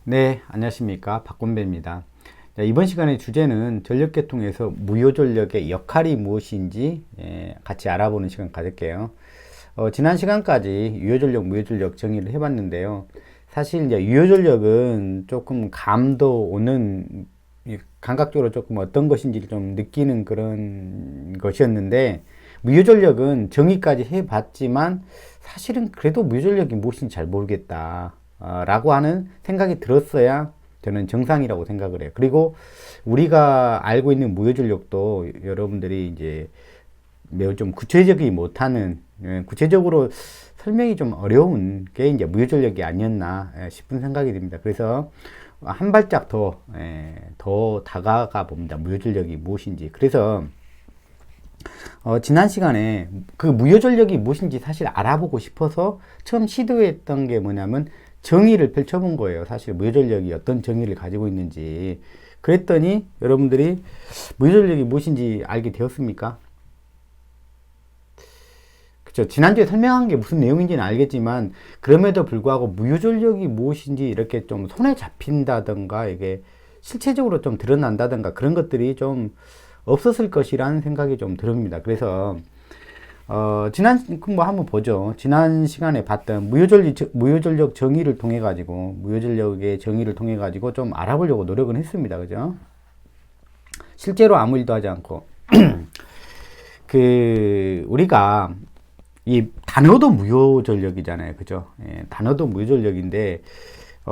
네, 안녕하십니까. 박건배입니다. 자, 이번 시간의 주제는 전력계통에서 무효전력의 역할이 무엇인지 같이 알아보는 시간 가질게요. 지난 시간까지 유효전력, 무효전력 정의를 해봤는데요. 사실 이제 유효전력은 조금 감도 오는, 감각적으로 조금 어떤 것인지를 좀 느끼는 그런 것이었는데, 무효전력은 정의까지 해봤지만, 사실은 그래도 무효전력이 무엇인지 잘 모르겠다. 라고 하는 생각이 들었어야 저는 정상이라고 생각을 해요. 그리고 우리가 알고 있는 무효전력도 여러분들이 이제 매우 좀 구체적이지 못하는, 구체적으로 설명이 좀 어려운 게 이제 무효전력이 아니었나 싶은 생각이 듭니다. 그래서 한 발짝 더 다가가 봅니다. 무효전력이 무엇인지. 그래서 지난 시간에 그 무효전력이 무엇인지 사실 알아보고 싶어서 처음 시도했던 게 뭐냐면 정의를 펼쳐본 거예요. 사실 무효전력이 어떤 정의를 가지고 있는지. 그랬더니 여러분들이 무효전력이 무엇인지 알게 되었습니까? 그쵸. 지난주에 설명한 게 무슨 내용인지는 알겠지만 그럼에도 불구하고 무효전력이 무엇인지 이렇게 좀 손에 잡힌다던가 이게 실체적으로 좀 드러난다던가 그런 것들이 좀 없었을 것이라는 생각이 좀 듭니다. 그래서 한번 보죠. 지난 시간에 봤던 무효전력 정의를 통해 가지고, 무효전력의 정의를 통해 가지고 좀 알아보려고 노력은 했습니다. 그죠? 실제로 아무 일도 하지 않고. 우리가, 이 단어도 무효전력이잖아요. 그죠? 단어도 무효전력인데,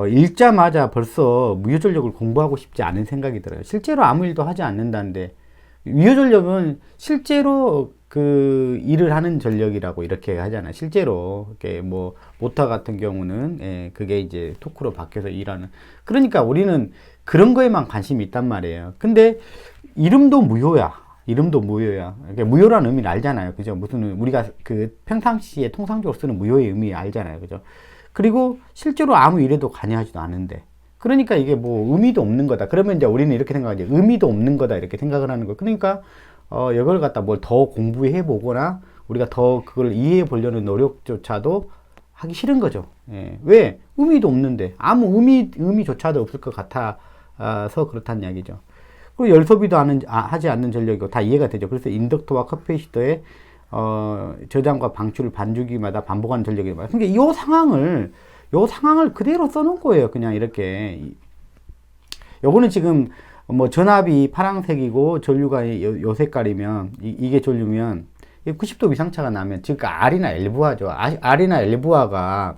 읽자마자 벌써 무효전력을 공부하고 싶지 않은 생각이 들어요. 실제로 아무 일도 하지 않는다는데, 무효전력은 실제로 그 일을 하는 전력이라고 이렇게 하잖아요. 실제로 이렇게 뭐 모터 같은 경우는 그게 이제 토크로 바뀌어서 일하는. 그러니까 우리는 그런 거에만 관심이 있단 말이에요. 근데 이름도 무효야. 이름도 무효야. 그러니까 무효라는 의미를 알잖아요. 그죠? 무슨 우리가 그 평상시에 통상적으로 쓰는 무효의 의미 알잖아요. 그죠? 그리고 실제로 아무 일에도 관여하지도 않은데. 그러니까 이게 뭐 의미도 없는 거다. 그러면 이제 우리는 이렇게 생각하죠. 의미도 없는 거다. 이렇게 생각을 하는 거. 그러니까 이걸 갖다 뭘 더 공부해 보거나 우리가 더 그걸 이해해 보려는 노력조차도 하기 싫은 거죠. 왜? 의미도 없는데 아무 의미조차도 없을 것 같아서 그렇다는 이야기죠. 그리고 열소비도 하지 않는 전력이고 다 이해가 되죠. 그래서 인덕터와 커패시터의 저장과 방출을 반주기마다 반복하는 전력이 말이에요. 그러니까 요 상황을 그대로 써놓은 거예요. 그냥 이렇게. 요거는 지금 뭐 전압이 파란색이고 전류가 요 색깔이면 이게 전류면 90도 위상차가 나면 즉 R이나 L부하죠. R이나 L부하가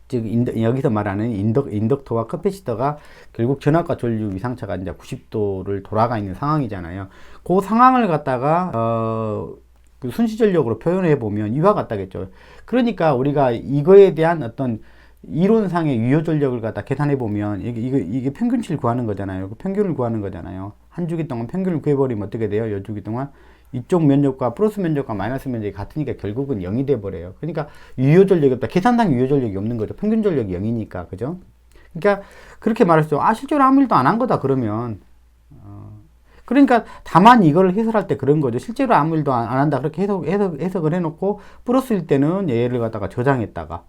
즉 여기서 말하는 인덕터와 커패시터가 결국 전압과 전류 위상차가 이제 90도를 돌아가 있는 상황이잖아요. 그 상황을 갖다가 그 순시전력으로 표현해 보면 이와 같다겠죠. 그러니까 우리가 이거에 대한 어떤 이론상의 유효전력을 갖다 계산해 보면 이게 평균치를 구하는 거잖아요. 그 평균을 구하는 거잖아요. 한 주기 동안 평균을 구해버리면 어떻게 돼요? 요 주기 동안 이쪽 면적과 플러스 면적과 마이너스 면적이 같으니까 결국은 0이 돼 버려요. 그러니까 유효전력이 없다. 계산상 유효전력이 없는 거죠. 평균전력이 0이니까. 그죠? 그러니까 그렇게 말했죠. 실제로 아무 일도 안 한 거다 그러면. 그러니까 다만 이걸 해설할 때 그런 거죠. 실제로 아무 일도 안 한다. 그렇게 해석을 해놓고 플러스일 때는 얘를 갖다가 저장했다가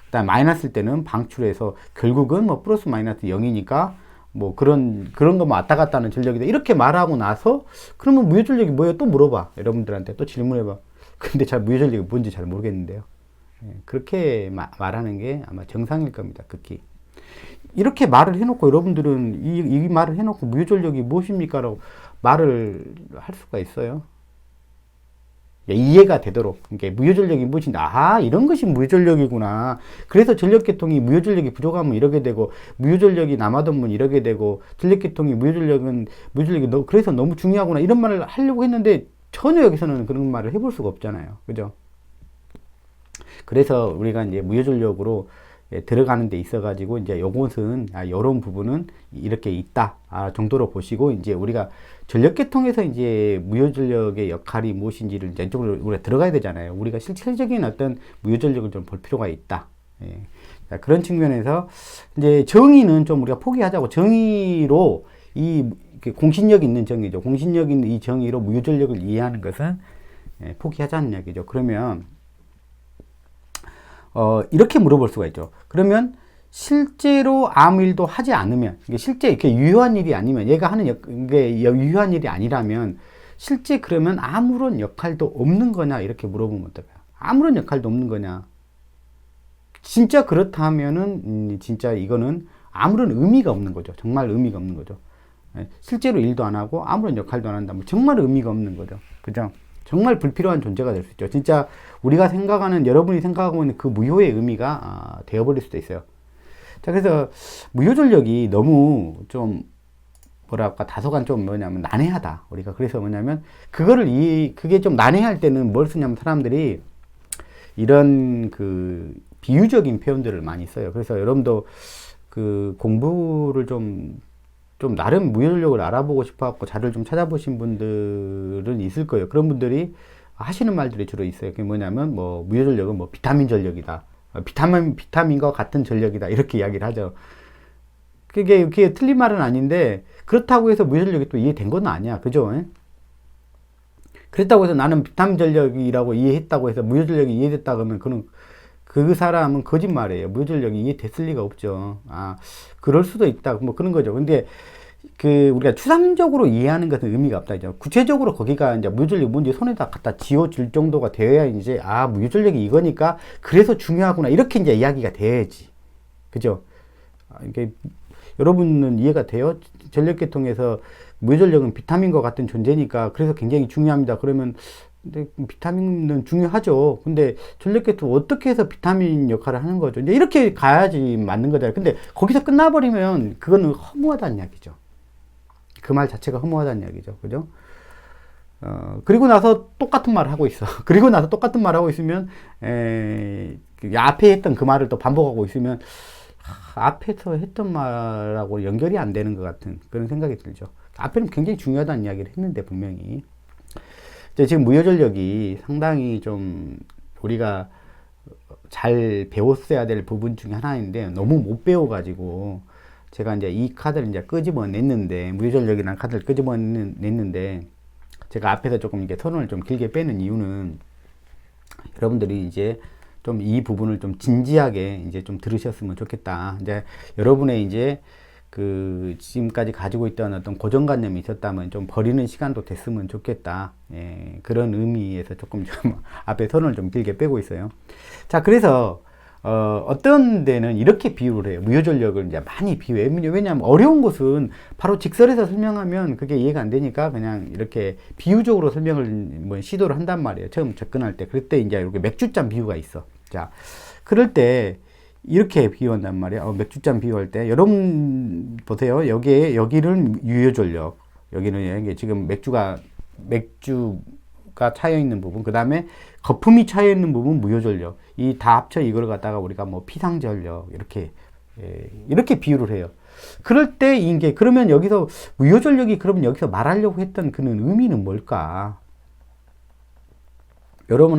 그다음 마이너스일 때는 방출해서 결국은 뭐 플러스 마이너스 0이니까 뭐 그런 것만 왔다 갔다 하는 전력이다. 이렇게 말하고 나서 그러면 무효전력이 뭐예요? 또 물어봐. 여러분들한테 또 질문해봐. 근데 잘 무효전력이 뭔지 잘 모르겠는데요. 그렇게 말하는 게 아마 정상일 겁니다. 극히. 이렇게 말을 해놓고 여러분들은 이 말을 해놓고 무효전력이 무엇입니까? 라고 말을 할 수가 있어요. 이해가 되도록. 그러니까 무효전력이 무엇인지, 이런 것이 무효전력이구나. 그래서 전력계통이 무효전력이 부족하면 이러게 되고, 무효전력이 남아도면 이러게 되고, 전력계통이 무효전력이 그래서 너무 중요하구나. 이런 말을 하려고 했는데, 전혀 여기서는 그런 말을 해볼 수가 없잖아요. 그죠? 그래서 우리가 이제 무효전력으로 들어가는 데 있어가지고, 이제 요것은, 요런 부분은 이렇게 있다. 정도로 보시고, 이제 우리가 전력계통에서 이제 무효전력의 역할이 무엇인지를 이제 이쪽으로 우리가 들어가야 되잖아요. 우리가 실질적인 어떤 무효전력을 좀 볼 필요가 있다. 그런 측면에서, 이제 정의는 좀 우리가 포기하자고, 정의로 공신력 있는 정의죠. 공신력 있는 이 정의로 무효전력을 이해하는 것은 포기하자는 이야기죠. 그러면, 이렇게 물어볼 수가 있죠. 그러면 실제로 아무 일도 하지 않으면, 이게 실제 이렇게 유효한 일이 아니면, 얘가 하는 이게 유효한 일이 아니라면, 실제 그러면 아무런 역할도 없는 거냐, 이렇게 물어보면 어떨까요? 아무런 역할도 없는 거냐. 진짜 그렇다면은, 진짜 이거는 아무런 의미가 없는 거죠. 정말 의미가 없는 거죠. 실제로 일도 안 하고 아무런 역할도 안 한다면 정말 의미가 없는 거죠. 그죠? 정말 불필요한 존재가 될 수 있죠. 진짜 우리가 생각하는, 여러분이 생각하고 있는 그 무효의 의미가 되어버릴 수도 있어요. 자, 그래서 무효전력이 너무 좀 뭐랄까 다소간 좀 뭐냐면 난해하다. 우리가 그래서 뭐냐면 그게 좀 난해할 때는 뭘 쓰냐면 사람들이 이런 그 비유적인 표현들을 많이 써요. 그래서 여러분도 그 공부를 좀 나름 무효전력을 알아보고 싶어갖고 자료를 좀 찾아보신 분들은 있을 거예요. 그런 분들이 하시는 말들이 주로 있어요. 그게 뭐냐면 뭐 무효전력은 뭐 비타민 전력이다. 비타민과 같은 전력이다. 이렇게 이야기를 하죠. 그게 틀린 말은 아닌데, 그렇다고 해서 무효전력이 또 이해된 건 아니야. 그죠? 그렇다고 해서 나는 비타민 전력이라고 이해했다고 해서 무효전력이 이해됐다 그러면 그 사람은 거짓말이에요. 무효전력이 이해됐을 리가 없죠. 그럴 수도 있다. 뭐 그런 거죠. 근데 우리가 추상적으로 이해하는 것은 의미가 없다. 이제 구체적으로 거기가 이제 무효전력이 뭔지 손에다 갖다 쥐어줄 정도가 되어야 이제, 무효전력이 이거니까 그래서 중요하구나. 이렇게 이제 이야기가 돼야지. 그죠? 이게 여러분은 이해가 돼요? 전력계통에서 무효전력은 비타민과 같은 존재니까 그래서 굉장히 중요합니다. 그러면 근데 비타민은 중요하죠. 근데 전력계통 어떻게 해서 비타민 역할을 하는 거죠? 이제 이렇게 가야지 맞는 거잖아요. 근데 거기서 끝나버리면 그거는 허무하다는 이야기죠. 그 말 자체가 허무하다는 이야기죠. 그죠? 그리고 나서 똑같은 말을 하고 있어. 그리고 나서 똑같은 말을 하고 있으면, 앞에 했던 그 말을 또 반복하고 있으면, 앞에서 했던 말하고 연결이 안 되는 것 같은 그런 생각이 들죠. 앞에는 굉장히 중요하다는 이야기를 했는데, 분명히. 지금 무효전력이 상당히 좀 우리가 잘 배웠어야 될 부분 중에 하나인데, 너무 못 배워가지고, 제가 이제 이 카드를 이제 끄집어냈는데, 무효전력이라는 카드를 끄집어냈는데, 제가 앞에서 조금 이렇게 선언을 좀 길게 빼는 이유는, 여러분들이 이제 좀 이 부분을 좀 진지하게 이제 좀 들으셨으면 좋겠다. 이제 여러분의 이제 지금까지 가지고 있던 어떤 고정관념이 있었다면 좀 버리는 시간도 됐으면 좋겠다. 그런 의미에서 조금 좀 앞에 선을 좀 길게 빼고 있어요. 자, 그래서 어떤 데는 이렇게 비유를 해요. 무효전력을 이제 많이 비유해요. 왜냐하면 어려운 것은 바로 직설해서 설명하면 그게 이해가 안 되니까 그냥 이렇게 비유적으로 설명을 뭐 시도를 한단 말이에요. 처음 접근할 때. 그럴 때 이제 이렇게 맥주잔 비유가 있어. 자, 그럴 때 이렇게 비유한단 말이에요. 맥주잔 비유할 때 여러분 보세요. 여기는 유효전력, 여기는 이게 지금 맥주가 차여 있는 부분, 그 다음에 거품이 차여 있는 부분 무효전력, 이 다 합쳐 이걸 갖다가 우리가 뭐 피상전력 이렇게 비유를 해요. 그럴 때 이게 그러면 여기서 무효전력이 그러면 여기서 말하려고 했던 그는 의미는 뭘까? 여러분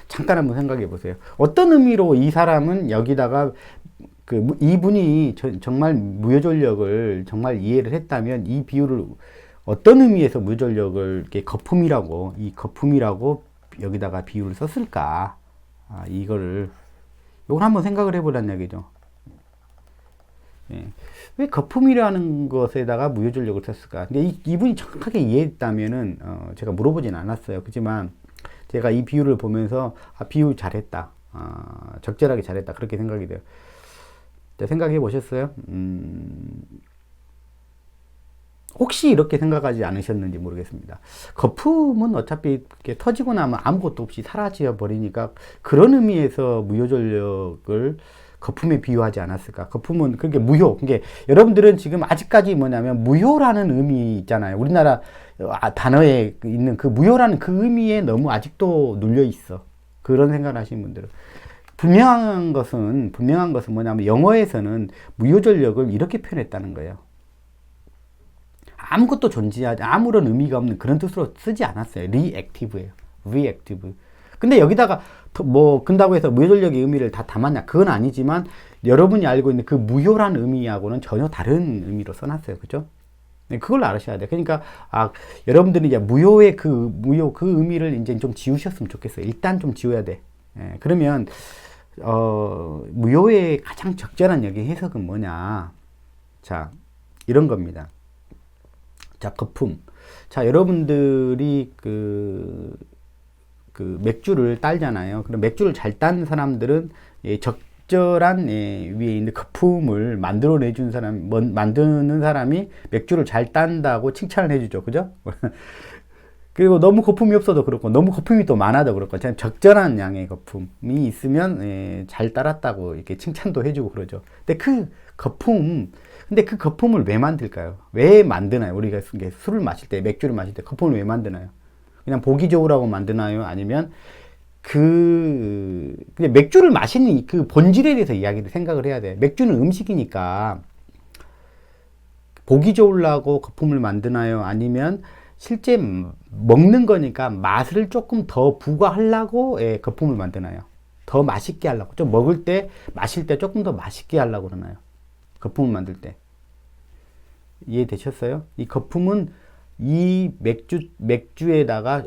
잠깐 한번 생각해 보세요. 어떤 의미로 이 사람은 여기다가 이분이 정말 무효전력을 정말 이해를 했다면 이 비유를 어떤 의미에서 무효전력을 이렇게 거품이라고 여기다가 비유를 썼을까? 이걸 한번 생각을 해보라는 얘기죠. 왜 거품이라는 것에다가 무효전력을 썼을까? 근데 이분이 정확하게 이해했다면은 제가 물어보진 않았어요. 그렇지만 제가 이 비유를 보면서 비유 잘했다, 적절하게 잘했다, 그렇게 생각이 돼요. 생각해 보셨어요? 혹시 이렇게 생각하지 않으셨는지 모르겠습니다. 거품은 어차피 이렇게 터지고 나면 아무것도 없이 사라져 버리니까 그런 의미에서 무효전력을 거품에 비유하지 않았을까? 거품은 그게 무효. 그게 여러분들은 지금 아직까지 뭐냐면 무효라는 의미 있잖아요. 우리나라 단어에 있는 그 무효라는 그 의미에 너무 아직도 눌려 있어. 그런 생각을 하시는 분들은. 분명한 것은 뭐냐면 영어에서는 무효전력을 이렇게 표현했다는 거예요. 아무것도 존재하지, 아무런 의미가 없는 그런 뜻으로 쓰지 않았어요. reactive예요. reactive. 근데 여기다가 근다고 해서 무효전력의 의미를 다 담았냐? 그건 아니지만 여러분이 알고 있는 그 무효라는 의미하고는 전혀 다른 의미로 써놨어요. 그죠? 네, 그걸 알으셔야 돼요. 그러니까 여러분들이 이제 무효의 그 의미를 이제 좀 지우셨으면 좋겠어요. 일단 좀 지워야 돼. 그러면 무효의 가장 적절한 여기 해석은 뭐냐. 자, 이런 겁니다. 자, 거품. 자, 여러분들이 맥주를 딸잖아요. 그럼 맥주를 잘 딴 사람들은 적절한 위에 있는 거품을 만들어내준 사람, 만드는 사람이 맥주를 잘 딴다고 칭찬을 해주죠. 그죠? 그리고 너무 거품이 없어도 그렇고, 너무 거품이 또 많아도 그렇고, 적절한 양의 거품이 있으면 잘 따랐다고 이렇게 칭찬도 해주고 그러죠. 근데 그 거품을 왜 만들까요? 왜 만드나요? 우리가 술을 마실 때, 맥주를 마실 때 거품을 왜 만드나요? 그냥 보기 좋으라고 만드나요? 아니면 그냥 맥주를 마시는 그 본질에 대해서 생각을 해야 돼. 맥주는 음식이니까 보기 좋으려고 거품을 만드나요? 아니면 실제 먹는 거니까 맛을 조금 더 부과하려고 거품을 만드나요? 더 맛있게 하려고. 좀 먹을 때, 마실 때 조금 더 맛있게 하려고 그러나요? 거품을 만들 때. 이해되셨어요? 이 거품은 이 맥주에다가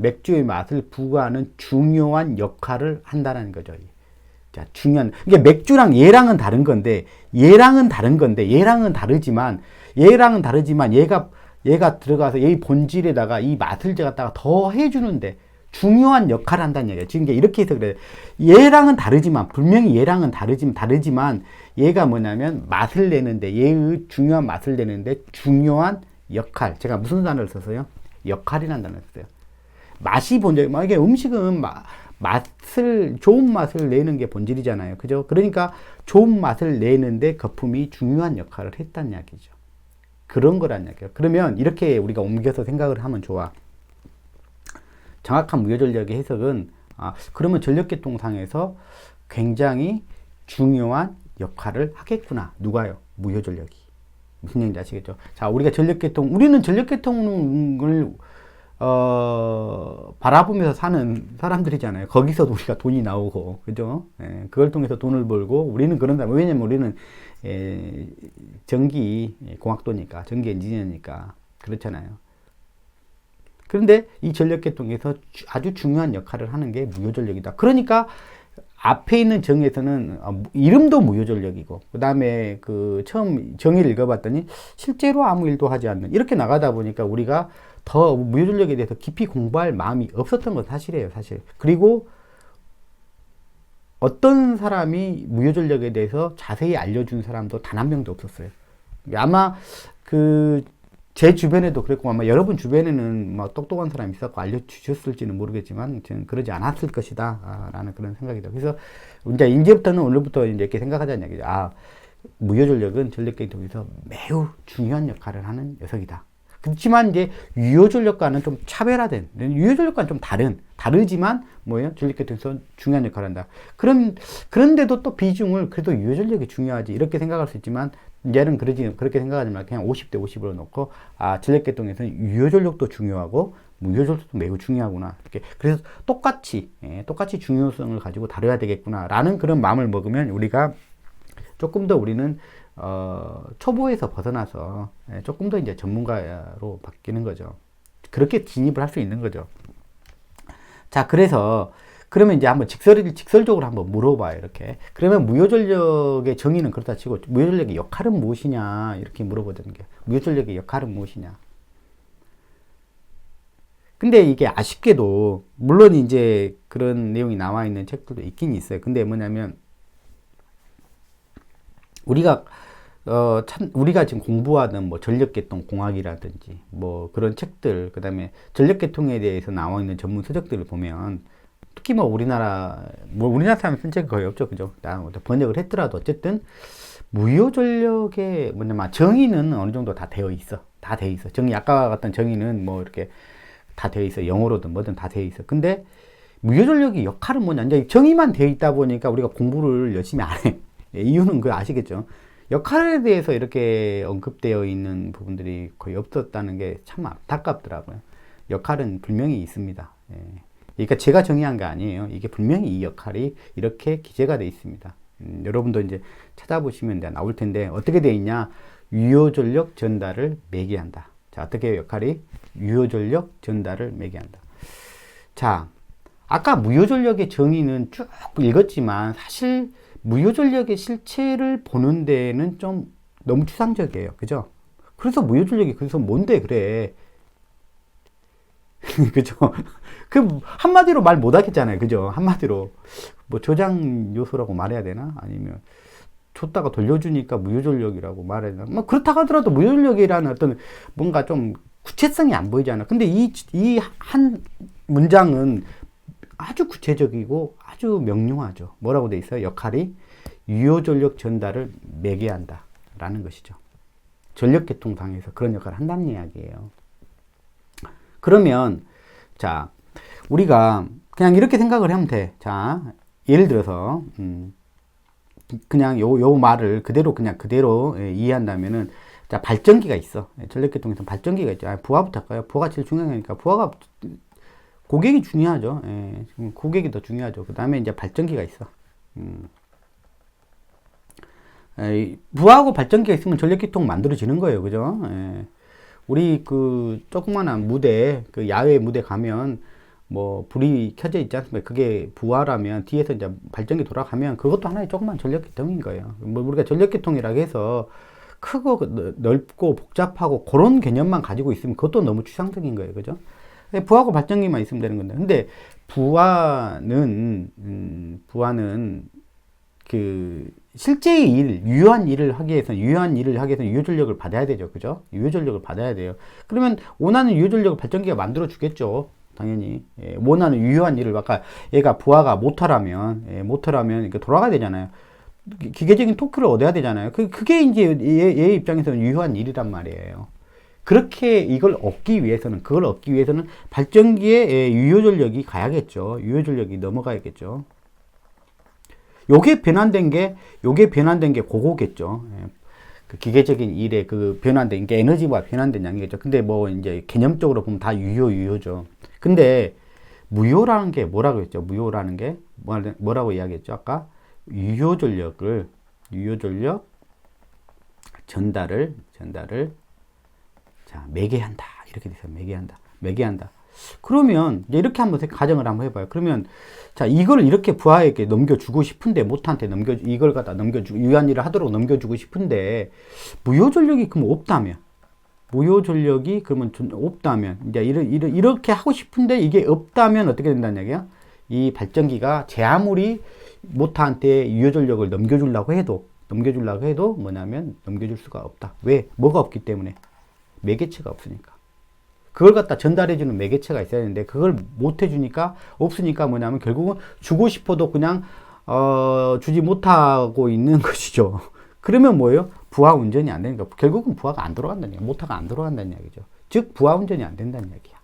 맥주의 맛을 부과하는 중요한 역할을 한다는 거죠. 자, 이게 맥주랑 얘랑은 다른 건데, 얘랑은 다르지만 얘가 들어가서 얘의 본질에다가 이 맛을 갖다가 더 해주는데 중요한 역할을 한다는 얘기예요. 지금 이렇게 해서 그래요. 분명히 얘랑은 다르지만 얘가 뭐냐면 얘의 중요한 맛을 내는데 중요한 역할. 제가 무슨 단어를 썼어요? 역할이라는 단어를 썼어요. 맛이 본질, 이게 음식은 좋은 맛을 내는 게 본질이잖아요. 그죠? 그러니까 좋은 맛을 내는데 거품이 중요한 역할을 했다는 이야기죠. 그런 거란 이야기예요. 그러면 이렇게 우리가 옮겨서 생각을 하면 좋아. 정확한 무효전력의 해석은 그러면 전력계통상에서 굉장히 중요한 역할을 하겠구나. 누가요? 무효전력이. 무슨 얘기인지 아시겠죠? 자, 우리는 전력계통을 바라보면서 사는 사람들이잖아요. 거기서도 우리가 돈이 나오고, 그죠? 그걸 통해서 돈을 벌고, 우리는 그런 사람, 왜냐면 우리는 전기공학도니까, 전기 엔지니어니까, 그렇잖아요. 그런데 이 전력계통에서 아주 중요한 역할을 하는 게 무효전력이다. 그러니까 앞에 있는 정에서는 이름도 무효전력이고, 그 다음에 처음 정의를 읽어봤더니 실제로 아무 일도 하지 않는, 이렇게 나가다 보니까 우리가 더 무효전력에 대해서 깊이 공부할 마음이 없었던 건 사실이에요, 사실. 그리고 어떤 사람이 무효전력에 대해서 자세히 알려준 사람도 단 한 명도 없었어요. 아마 제 주변에도 그랬고, 아마 여러분 주변에는 똑똑한 사람이 있었고 알려주셨을지는 모르겠지만 저는 그러지 않았을 것이다 라는 그런 생각이 들어요. 그래서 오늘부터 이렇게 생각하자는 얘기죠. 무효전력은 전력계통에서 매우 중요한 역할을 하는 녀석이다. 그렇지만 이제 유효전력과는 좀 차별화된, 유효전력과는 좀 다르지만 전력계통에서 중요한 역할을 한다. 그런데도 또 비중을 그래도 유효전력이 중요하지 이렇게 생각할 수 있지만, 얘는 그렇게 생각하지 말고 그냥 50대 50으로 놓고, 전력계통에서는 유효전력도 중요하고 무효전력도 매우 중요하구나. 그래서 똑같이 중요성을 가지고 다뤄야 되겠구나 라는 그런 마음을 먹으면 우리가 조금 더 우리는 초보에서 벗어나서 조금 더 이제 전문가로 바뀌는 거죠. 그렇게 진입을 할 수 있는 거죠. 자, 그러면 이제 한번 직설적으로 한번 물어봐요, 이렇게. 그러면 무효전력의 정의는 그렇다 치고, 무효전력의 역할은 무엇이냐, 이렇게 물어보자는 게. 무효전력의 역할은 무엇이냐. 근데 이게 아쉽게도, 물론 이제 그런 내용이 나와 있는 책들도 있긴 있어요. 근데 뭐냐면, 우리가 지금 공부하는 전력계통 공학이라든지, 그런 책들, 그 다음에 전력계통에 대해서 나와 있는 전문 서적들을 보면, 특히 우리나라 사람이 쓴 책이 거의 없죠. 그죠? 번역을 했더라도 어쨌든 무효전력의 정의는 어느 정도 다 되어 있어. 정의, 아까 같은 정의는 이렇게 다 되어 있어. 영어로든 뭐든 다 되어 있어. 근데 무효전력의 역할은 뭐냐? 이제 정의만 되어 있다 보니까 우리가 공부를 열심히 안 해. 이유는 아시겠죠? 역할에 대해서 이렇게 언급되어 있는 부분들이 거의 없었다는 게 참 안타깝더라고요. 역할은 분명히 있습니다. 그러니까 제가 정의한 게 아니에요. 이게 분명히 이 역할이 이렇게 기재가 되어 있습니다. 여러분도 이제 찾아보시면 나올 텐데, 어떻게 되어 있냐? 유효전력 전달을 매개한다. 자, 어떻게 역할이? 유효전력 전달을 매개한다. 자, 아까 무효전력의 정의는 쭉 읽었지만 사실 무효전력의 실체를 보는 데는 좀 너무 추상적이에요. 그죠? 그래서 무효전력이 그래서 뭔데 그래. 그죠? 그 한마디로 말 못하겠잖아요. 그죠? 한마디로 뭐 저장 요소라고 말해야 되나? 아니면 줬다가 돌려주니까 무효전력이라고 말해야 되나? 뭐 그렇다고 하더라도 무효전력이라는 어떤 뭔가 좀 구체성이 안 보이잖아. 근데 이 한 문장은 아주 구체적이고 아주 명료하죠. 뭐라고 돼 있어요? 역할이 유효전력 전달을 매개한다 라는 것이죠. 전력계통상에서 그런 역할을 한다는 이야기예요. 그러면 자 우리가 그냥 이렇게 생각을 하면 돼. 자 예를 들어서 그냥 요 말을 그대로 이해한다면은 자 발전기가 있어. 전력계통에서 발전기가 있죠. 부하부터 할까요? 부하가 제일 중요하니까 부하가 고객이 중요하죠. 예, 고객이 더 중요하죠. 그 다음에 이제 발전기가 있어. 부하하고 발전기가 있으면 전력계통 만들어지는 거예요. 그죠? 예. 우리 그 조그마한 무대, 그 야외 무대 가면 뭐 불이 켜져 있지 않습니까? 그게 부하라면 뒤에서 이제 발전기 돌아가면 그것도 하나의 조그만 전력계통인 거예요. 뭐 우리가 전력계통이라고 해서 크고 넓고 복잡하고 그런 개념만 가지고 있으면 그것도 너무 추상적인 거예요. 그죠? 부하고 발전기만 있으면 되는 건데. 근데 부하는 그 실제의 유효한 일을 하기 위해서는 유효전력을 받아야 되죠. 그죠? 유효전력을 받아야 돼요. 그러면 원하는 유효전력을 발전기가 만들어 주겠죠. 당연히. 예, 원하는 유효한 일을 아까 얘가 부하가 모터라면 이렇게 돌아가야 되잖아요. 기계적인 토크를 얻어야 되잖아요. 그게 이제 얘 입장에서는 유효한 일이란 말이에요. 그렇게 그걸 얻기 위해서는 발전기에 유효전력이 가야겠죠. 유효전력이 넘어가야겠죠. 요게 변환된 게 그거겠죠. 그 기계적인 일에 그 변환된 게 에너지와 변환된 양이겠죠. 근데 뭐 이제 개념적으로 보면 다 유효죠. 근데 무효라는 게 뭐라고 했죠? 무효라는 게 뭐라고 이야기했죠? 아까 유효전력 전달을 자, 매개한다. 이렇게 돼서 매개한다. 그러면 이제 이렇게 한번 가정을 한번 해봐요. 그러면 자 이걸 이렇게 부하에게 넘겨주고 싶은데 모터한테 이걸 갖다 넘겨주고 유효한 일을 하도록 넘겨주고 싶은데 무효전력이 그럼 없다면 이제 이렇게 하고 싶은데 이게 없다면 어떻게 된다는 얘기야? 이 발전기가 제 아무리 모터한테 유효전력을 넘겨주려고 해도 뭐냐면 넘겨줄 수가 없다. 왜? 뭐가 없기 때문에? 매개체가 없으니까. 그걸 갖다 전달해주는 매개체가 있어야 되는데 그걸 못 해주니까 없으니까 뭐냐면 결국은 주고 싶어도 그냥 주지 못하고 있는 것이죠. 그러면 뭐예요? 부하 운전이 안 되니까 결국은 부하가 안 돌아간다는 얘기야. 모터가 안 돌아간다는 얘기죠. 즉 부하 운전이 안 된다는 얘기야.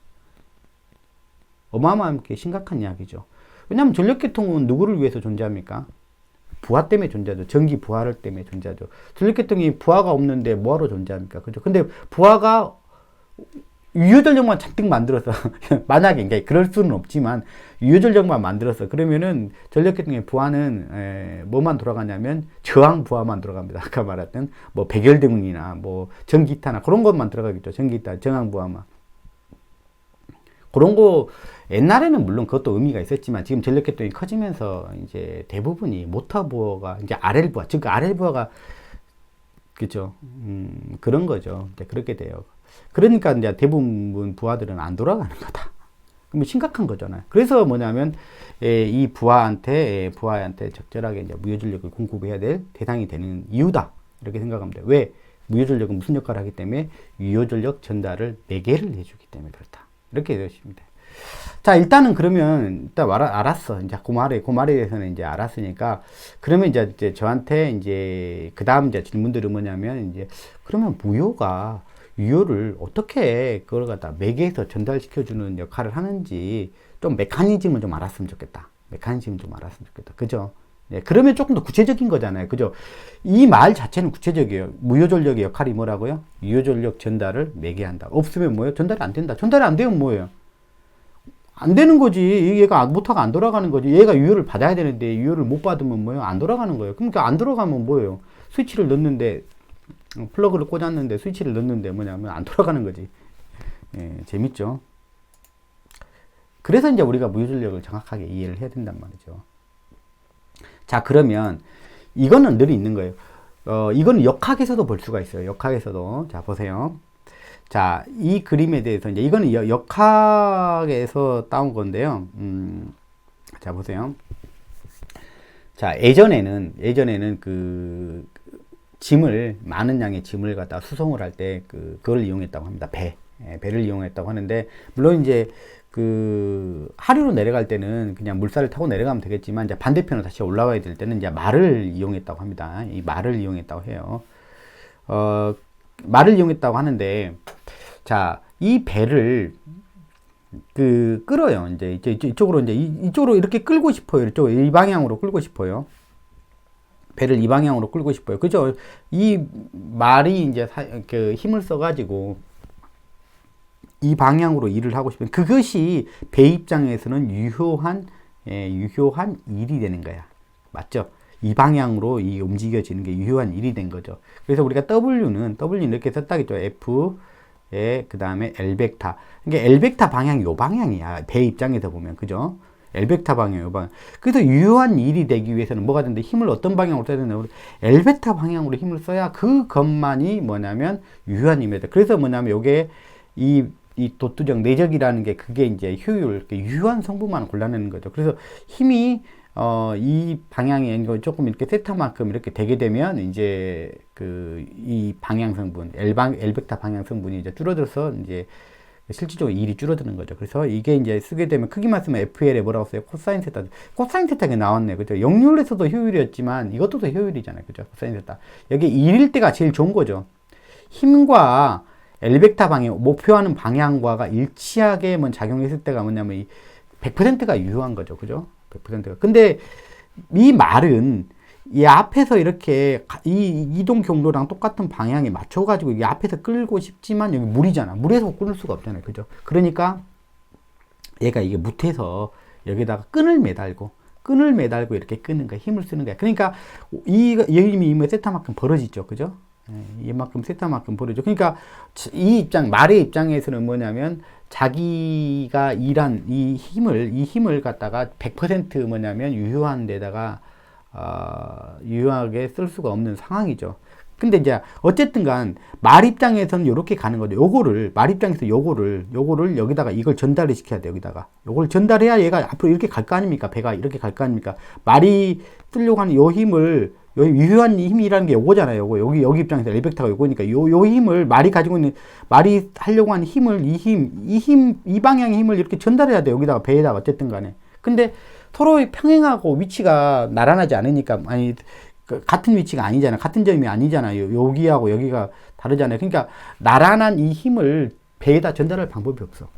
어마어마하게 심각한 이야기죠. 왜냐하면 전력계통은 누구를 위해서 존재합니까? 부하 때문에 존재하죠. 전기 부하를 때문에 존재하죠. 전력계통이 부하가 없는데 뭐하러 존재합니까? 그죠? 근데 부하가 유효전력만 잔뜩 만들어서 만약에 그러니까 그럴 수는 없지만 유효전력만 만들어서 그러면은 전력계통의 부하는 뭐만 돌아가냐면 저항 부하만 들어갑니다. 아까 말했던 뭐 백열등이나 뭐 전기타나 그런 것만 들어가겠죠. 전기타 저항 부하만. 그런 거 옛날에는 물론 그것도 의미가 있었지만 지금 전력계통이 커지면서 이제 대부분이 모터 부하가 이제 RL 부하, 즉 RL 부하가 그죠? 그런 거죠. 이제 그렇게 돼요. 그러니까 이제 대부분 부하들은 안 돌아가는 거다. 그러면 심각한 거잖아요. 그래서 뭐냐면 이 부하한테 적절하게 이제 무효전력을 공급해야 될 대상이 되는 이유다. 이렇게 생각하면 돼요. 왜? 무효전력은 무슨 역할을 하기 때문에 유효전력 전달을 매개를 해주기 때문에 그렇다. 이렇게 되시면 돼요. 자, 일단은 그러면 일단 알았어. 이제 그 말에 대해서는 이제 알았으니까 그러면 이제 저한테 이제 그다음 이제 질문들은 뭐냐면 이제 그러면 무효가 유효를 어떻게 그걸 갖다 매개해서 전달시켜주는 역할을 하는지 좀 메커니즘을 좀 알았으면 좋겠다. 그죠? 네, 그러면 조금 더 구체적인 거잖아요. 그죠? 이 말 자체는 구체적이에요. 무효전력의 역할이 뭐라고요? 유효전력 전달을 매개한다. 없으면 뭐예요? 전달이 안 된다. 전달이 안 되면 뭐예요? 안 되는 거지. 얘가 모터가 안 돌아가는 거지. 얘가 유효를 받아야 되는데 유효를 못 받으면 뭐예요? 안 돌아가는 거예요. 그러니까 안 돌아가면 뭐예요? 스위치를 넣는데 플러그를 꽂았는데 스위치를 넣는데 뭐냐면 안 돌아가는 거지. 예, 재밌죠? 그래서 이제 우리가 무효전력을 정확하게 이해를 해야 된단 말이죠. 자, 그러면 이거는 늘 있는 거예요. 이거는 역학에서도 볼 수가 있어요. 역학에서도. 자, 보세요. 자, 이 그림에 대해서 이제 이거는 역학에서 따온 건데요. 자, 보세요. 자, 예전에는 그 짐을, 많은 양의 짐을 갖다 수송을 할 때 그걸 이용했다고 합니다. 배를 이용했다고 하는데, 물론 이제 그 하류로 내려갈 때는 그냥 물살을 타고 내려가면 되겠지만, 이제 반대편으로 다시 올라와야 될 때는 이제 말을 이용했다고 합니다. 이 말을 이용했다고 해요. 말을 이용했다고 하는데, 자, 이 배를 끌어요. 이제 이쪽으로 이쪽으로 이렇게 끌고 싶어요. 이 방향으로 끌고 싶어요. 배를 이 방향으로 끌고 싶어요. 그죠? 이 말이 이제 힘을 써가지고 이 방향으로 일을 하고 싶은, 그것이 배 입장에서는 유효한 일이 되는 거야. 맞죠? 이 방향으로 이 움직여지는 게 유효한 일이 된 거죠. 그래서 우리가 W는 이렇게 썼다겠죠. F에 그 다음에 L벡터. 그러니까 L벡터 방향이 요 방향이야. 배 입장에서 보면. 그죠? L벡터 방향, 요 방향. 그래서 유효한 일이 되기 위해서는 뭐가 되는데, 힘을 어떤 방향으로 써야 되나? L벡터 방향으로 힘을 써야 그것만이 뭐냐면 유효한 힘이다. 그래서 뭐냐면 요게 이 도투적 내적이라는 게, 그게 이제 효율, 유효한 성분만 골라내는 거죠. 그래서 힘이 이 방향에 조금 이렇게 세타만큼 이렇게 되게 되면 이제 이 방향 성분, L벡터 방향 성분이 이제 줄어들어서 이제 실질적으로 일이 줄어드는 거죠. 그래서 이게 이제 쓰게 되면 크기만 쓰면 FL에 뭐라고 써요? 코사인 세타. 코사인 세타가 나왔네. 그죠? 역률에서도 효율이었지만 이것도 더 효율이잖아요. 그죠? 코사인 세타. 여기 1일 때가 제일 좋은 거죠. 힘과 L벡터 방향, 목표하는 방향과가 일치하게 작용했을 때가 뭐냐면 100%가 유효한 거죠. 그죠? 100%가. 근데 이 말은 이 앞에서 이렇게 이 이동 경로랑 똑같은 방향에 맞춰가지고 이 앞에서 끌고 싶지만 여기 물이잖아. 물에서 끌 수가 없잖아요. 그죠? 그러니까 얘가 이게 못해서 여기다가 끈을 매달고 이렇게 끄는 거야. 힘을 쓰는 거야. 그러니까 이 힘이 세타만큼 벌어지죠. 그죠? 이만큼 세타만큼 벌어져. 그러니까 말의 입장에서는 뭐냐면 자기가 일한 이 힘을 갖다가 100% 뭐냐면 유효한 데다가 유효하게 쓸 수가 없는 상황이죠. 근데 이제 어쨌든 간 말 입장에서는 이렇게 가는 거죠. 말 입장에서 요거를 여기다가 이걸 전달을 시켜야 돼. 여기다가 요걸 전달해야 얘가 앞으로 이렇게 갈 거 아닙니까? 배가 이렇게 갈 거 아닙니까? 말이 쓰려고 하는 요 힘을, 유효한 힘이라는 게 요거잖아요. 여기 입장에서 L벡터가 요거니까 요 힘을 말이 하려고 하는 힘을, 이 방향의 힘을 이렇게 전달해야 돼. 여기다가 배에다가 어쨌든 간에. 근데 서로 평행하고 위치가 나란하지 않으니까, 같은 위치가 아니잖아. 같은 점이 아니잖아요. 여기하고 여기가 다르잖아요. 그러니까 나란한 이 힘을 배에다 전달할 방법이 없어.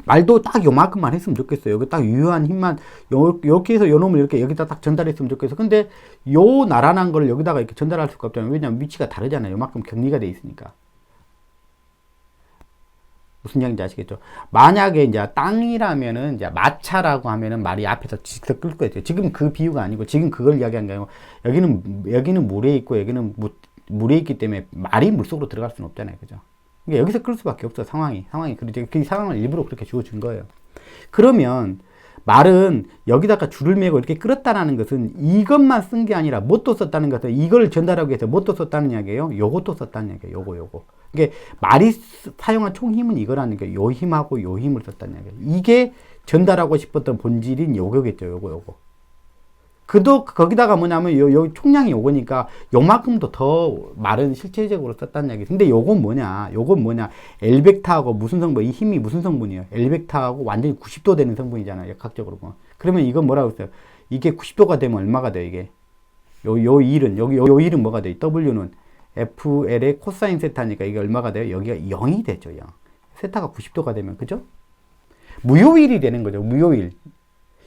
말도 딱 요만큼만 했으면 좋겠어. 여기 딱 유효한 힘만, 이렇게 해서 요 놈을 이렇게 여기다 딱 전달했으면 좋겠어. 근데 요 나란한 걸 여기다가 이렇게 전달할 수가 없잖아요. 왜냐면 위치가 다르잖아요. 요만큼 격리가 돼 있으니까. 무슨 얘기인지 아시겠죠? 만약에 이제 땅이라면은, 이제 마차라고 하면은 말이 앞에서 직접 끌 거예요. 지금 그 비유가 아니고, 지금 그걸 이야기한 게 아니고, 여기는 물에 있고, 여기는 물에 있기 때문에 말이 물속으로 들어갈 수는 없잖아요. 그죠? 그러니까 여기서 끌 수밖에 없어. 상황이. 그 상황을 일부러 그렇게 주어준 거예요. 그러면 말은 여기다가 줄을 매고 이렇게 끌었다라는 것은 이것만 쓴 게 아니라 뭣도 썼다는 것은, 이걸 전달하기 위해서 뭣도 썼다는 이야기예요? 요것도 썼다는 이야기예요. 요거. 이게 말이 사용한 총 힘은 이거라는 게, 요 힘하고 요 힘을 썼다는 이야기예요. 이게 전달하고 싶었던 본질인 요거겠죠. 요거. 거기다가 뭐냐면 요 총량이 요거니까 요만큼도 더 말은 실제적으로 썼다는 이야기. 근데 요건 뭐냐? L벡터하고 무슨 성분? 이 힘이 무슨 성분이에요? L벡터하고 완전히 90도 되는 성분이잖아요. 역학적으로 보면. 그러면 이건 뭐라고 했어요? 이게 90도가 되면 얼마가 돼요? 이게 요 일은 요 일은 뭐가 돼요? W는 FL의 코사인 세타니까 이게 얼마가 돼요? 여기가 0이 되죠. 0. 세타가 90도가 되면, 그죠? 무효일이 되는 거죠. 무효일.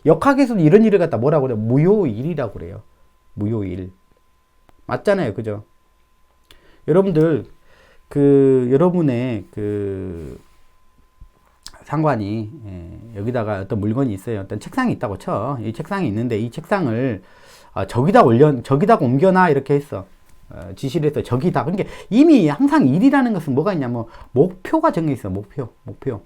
역학에서도 이런 일을 갖다 뭐라고 그래요? 무효일이라고 그래요. 무효일. 맞잖아요. 그죠? 여러분들, 여러분의 상관이, 여기다가 어떤 물건이 있어요. 어떤 책상이 있다고 쳐. 이 책상이 있는데, 이 책상을 저기다가 옮겨놔. 이렇게 했어. 지시를 해서 저기다. 그러니까 이미 항상 일이라는 것은 뭐가 있냐면, 목표가 정해져 있어. 목표.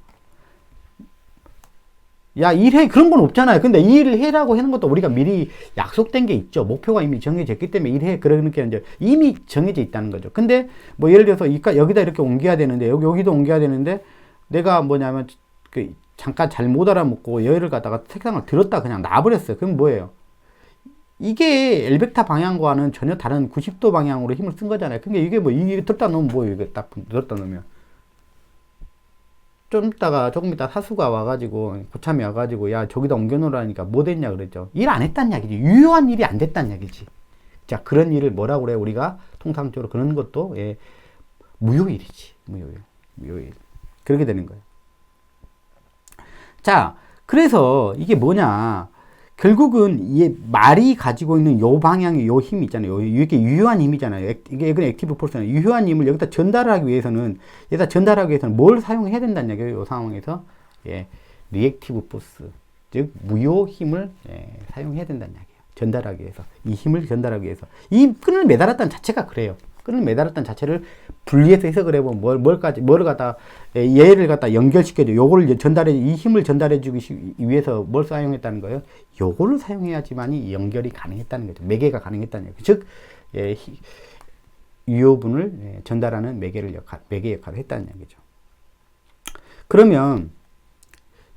야, 일해. 그런 건 없잖아요. 근데 이 일을 해라고 하는 것도 우리가 미리 약속된 게 있죠. 목표가 이미 정해져 있기 때문에 일해. 그러니까 이제 이미 정해져 있다는 거죠. 근데 뭐 예를 들어서 여기다 이렇게 옮겨야 되는데, 여기도 옮겨야 되는데, 내가 뭐냐면, 잠깐 잘 못 알아먹고 얘를 갖다가 색상을 들었다 그냥 놔버렸어요. 그럼 뭐예요? 이게 엘벡타 방향과는 전혀 다른 90도 방향으로 힘을 쓴 거잖아요. 근데 이게 뭐, 이게 들었다 놓으면 뭐예요? 이게 딱 들었다 놓으면. 조금 있다 사수가 와가지고, 고참이 와가지고, 야, 저기다 옮겨놓으라니까 뭐 됐냐 그랬죠. 일 안 했다는 얘기지. 유효한 일이 안 됐다는 얘기지. 자, 그런 일을 뭐라고 그래요? 우리가 통상적으로 그런 것도, 예, 무효일이지. 무효일. 그렇게 되는 거예요. 자, 그래서 이게 뭐냐. 결국은 이 말이 가지고 있는 요 방향의 요 힘 있잖아요. 이게 유효한 힘이잖아요. 이건 액티브 포스잖아요. 유효한 힘을 여기다 전달하기 위해서는 뭘 사용해야 된다는 얘기예요. 이 상황에서. 예, 리액티브 포스. 즉, 무효 힘을 사용해야 된다는 얘기예요. 전달하기 위해서. 이 힘을 전달하기 위해서. 이 끈을 매달았다는 자체가 그래요. 끈을 매달았다는 자체를 분리해서 해석을 해보면 뭐를 갖다, 얘를 갖다 연결시켜줘. 이 힘을 전달해주기 위해서 뭘 사용했다는 거예요? 요거를 사용해야지만이 연결이 가능했다는 거죠. 매개가 가능했다는 거죠. 즉, 유효분을 전달하는 매개 역할을 했다는 얘기죠. 그러면,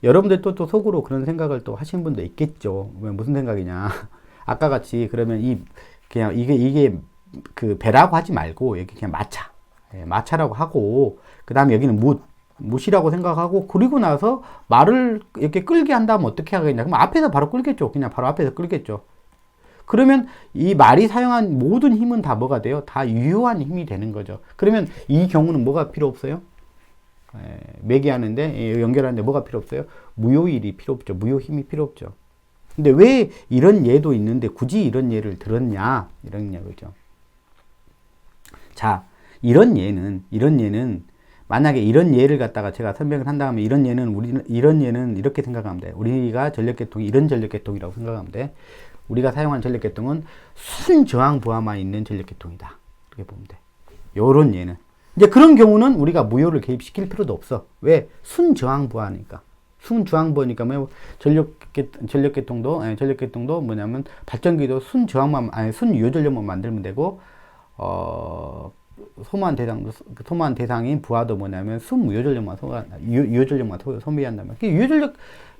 여러분들 또 속으로 그런 생각을 또 하시는 분도 있겠죠. 무슨 생각이냐. 아까 같이 그러면 그냥 이게 그 배라고 하지 말고 여기 그냥 마차라고 하고 그 다음에 여기는 못이라고 생각하고 그리고 나서 말을 이렇게 끌게 한다면 어떻게 하겠냐. 그럼 앞에서 바로 끌겠죠. 그냥 바로 앞에서 끌겠죠. 그러면 이 말이 사용한 모든 힘은 다 뭐가 돼요? 다 유효한 힘이 되는 거죠. 그러면 이 경우는 뭐가 필요 없어요? 매개하는데 연결하는데 뭐가 필요 없어요? 무효일이 필요 없죠. 무효 힘이 필요 없죠. 근데 왜 이런 예도 있는데 굳이 이런 예를 들었냐? 이런 얘기죠. 자, 이런 예는 만약에 이런 예를 갖다가 제가 설명을 한 다음에 이런 예는 이렇게 생각하면 돼. 우리가 전력계통이 이런 전력계통이라고 생각하면 돼. 우리가 사용한 전력계통은 순저항 부하만 있는 전력계통이다. 이렇게 보면 돼. 요런 예는. 이제 그런 경우는 우리가 무효를 개입시킬 필요도 없어. 왜? 순저항 부하니까. 순저항 부하니까 뭐 전력계통도 뭐냐면 발전기도 순유효 전력만 만들면 되고 소모한 대상인 부하도 뭐냐면 순무효전력만 유효전력만 소비한다면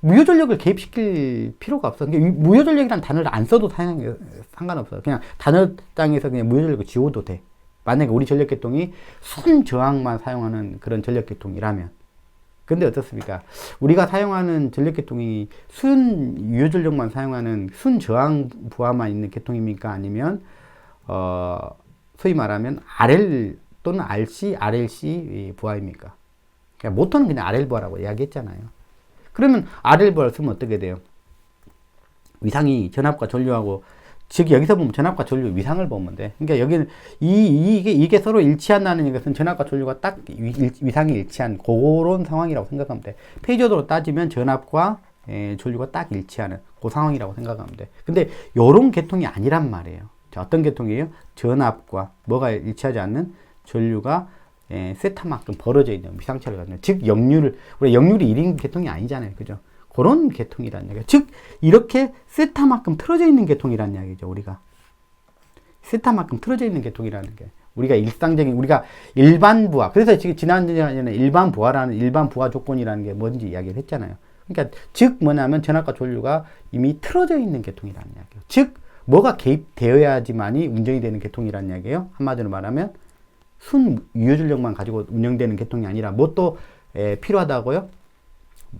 무효전력을 개입시킬 필요가 없어. 무효전력이라는 단어를 안 써도 상관없어. 그냥 단어장에서 그냥 무효전력을 지워도 돼. 만약에 우리 전력계통이 순저항만 사용하는 그런 전력계통이라면. 근데 어떻습니까? 우리가 사용하는 전력계통이 순유효전력만 사용하는 순저항 부하만 있는 계통입니까? 아니면 소위 말하면 RL 또는 RC, RLC 부하입니까? 그러니까 모터는 그냥 RL 부하라고 이야기했잖아요. 그러면 RL 부하를 쓰면 어떻게 돼요? 위상이 전압과 전류하고, 즉 여기서 보면 전압과 전류 위상을 보면 돼. 그러니까 여기는 이게 서로 일치한다는 것은 전압과 전류가 딱 위상이 일치한 그런 상황이라고 생각하면 돼. 페이저도로 따지면 전압과 전류가 딱 일치하는 그 상황이라고 생각하면 돼. 근데 요런 계통이 아니란 말이에요. 자, 어떤 계통이에요? 전압과 뭐가 일치하지 않는 전류가 세타만큼 벌어져 있는 위상체를 갖는, 즉 우리 역률이 1인 계통이 아니잖아요. 그죠? 그런 계통이라는 얘기예요. 즉 이렇게 세타만큼 틀어져 있는 계통이라는 이야기죠. 우리가 세타만큼 틀어져 있는 계통이라는 게 우리가 일반 부하. 그래서 지금 지난번에는 일반 부하 조건이라는 게 뭔지 이야기를 했잖아요. 그러니까 즉 뭐냐면 전압과 전류가 이미 틀어져 있는 계통이라는 이야기예요. 즉 뭐가 개입되어야지만이 운전이 되는 계통이라는 이야기예요. 한마디로 말하면 순유효전력만 가지고 운영되는 계통이 아니라 뭐 또 필요하다고요?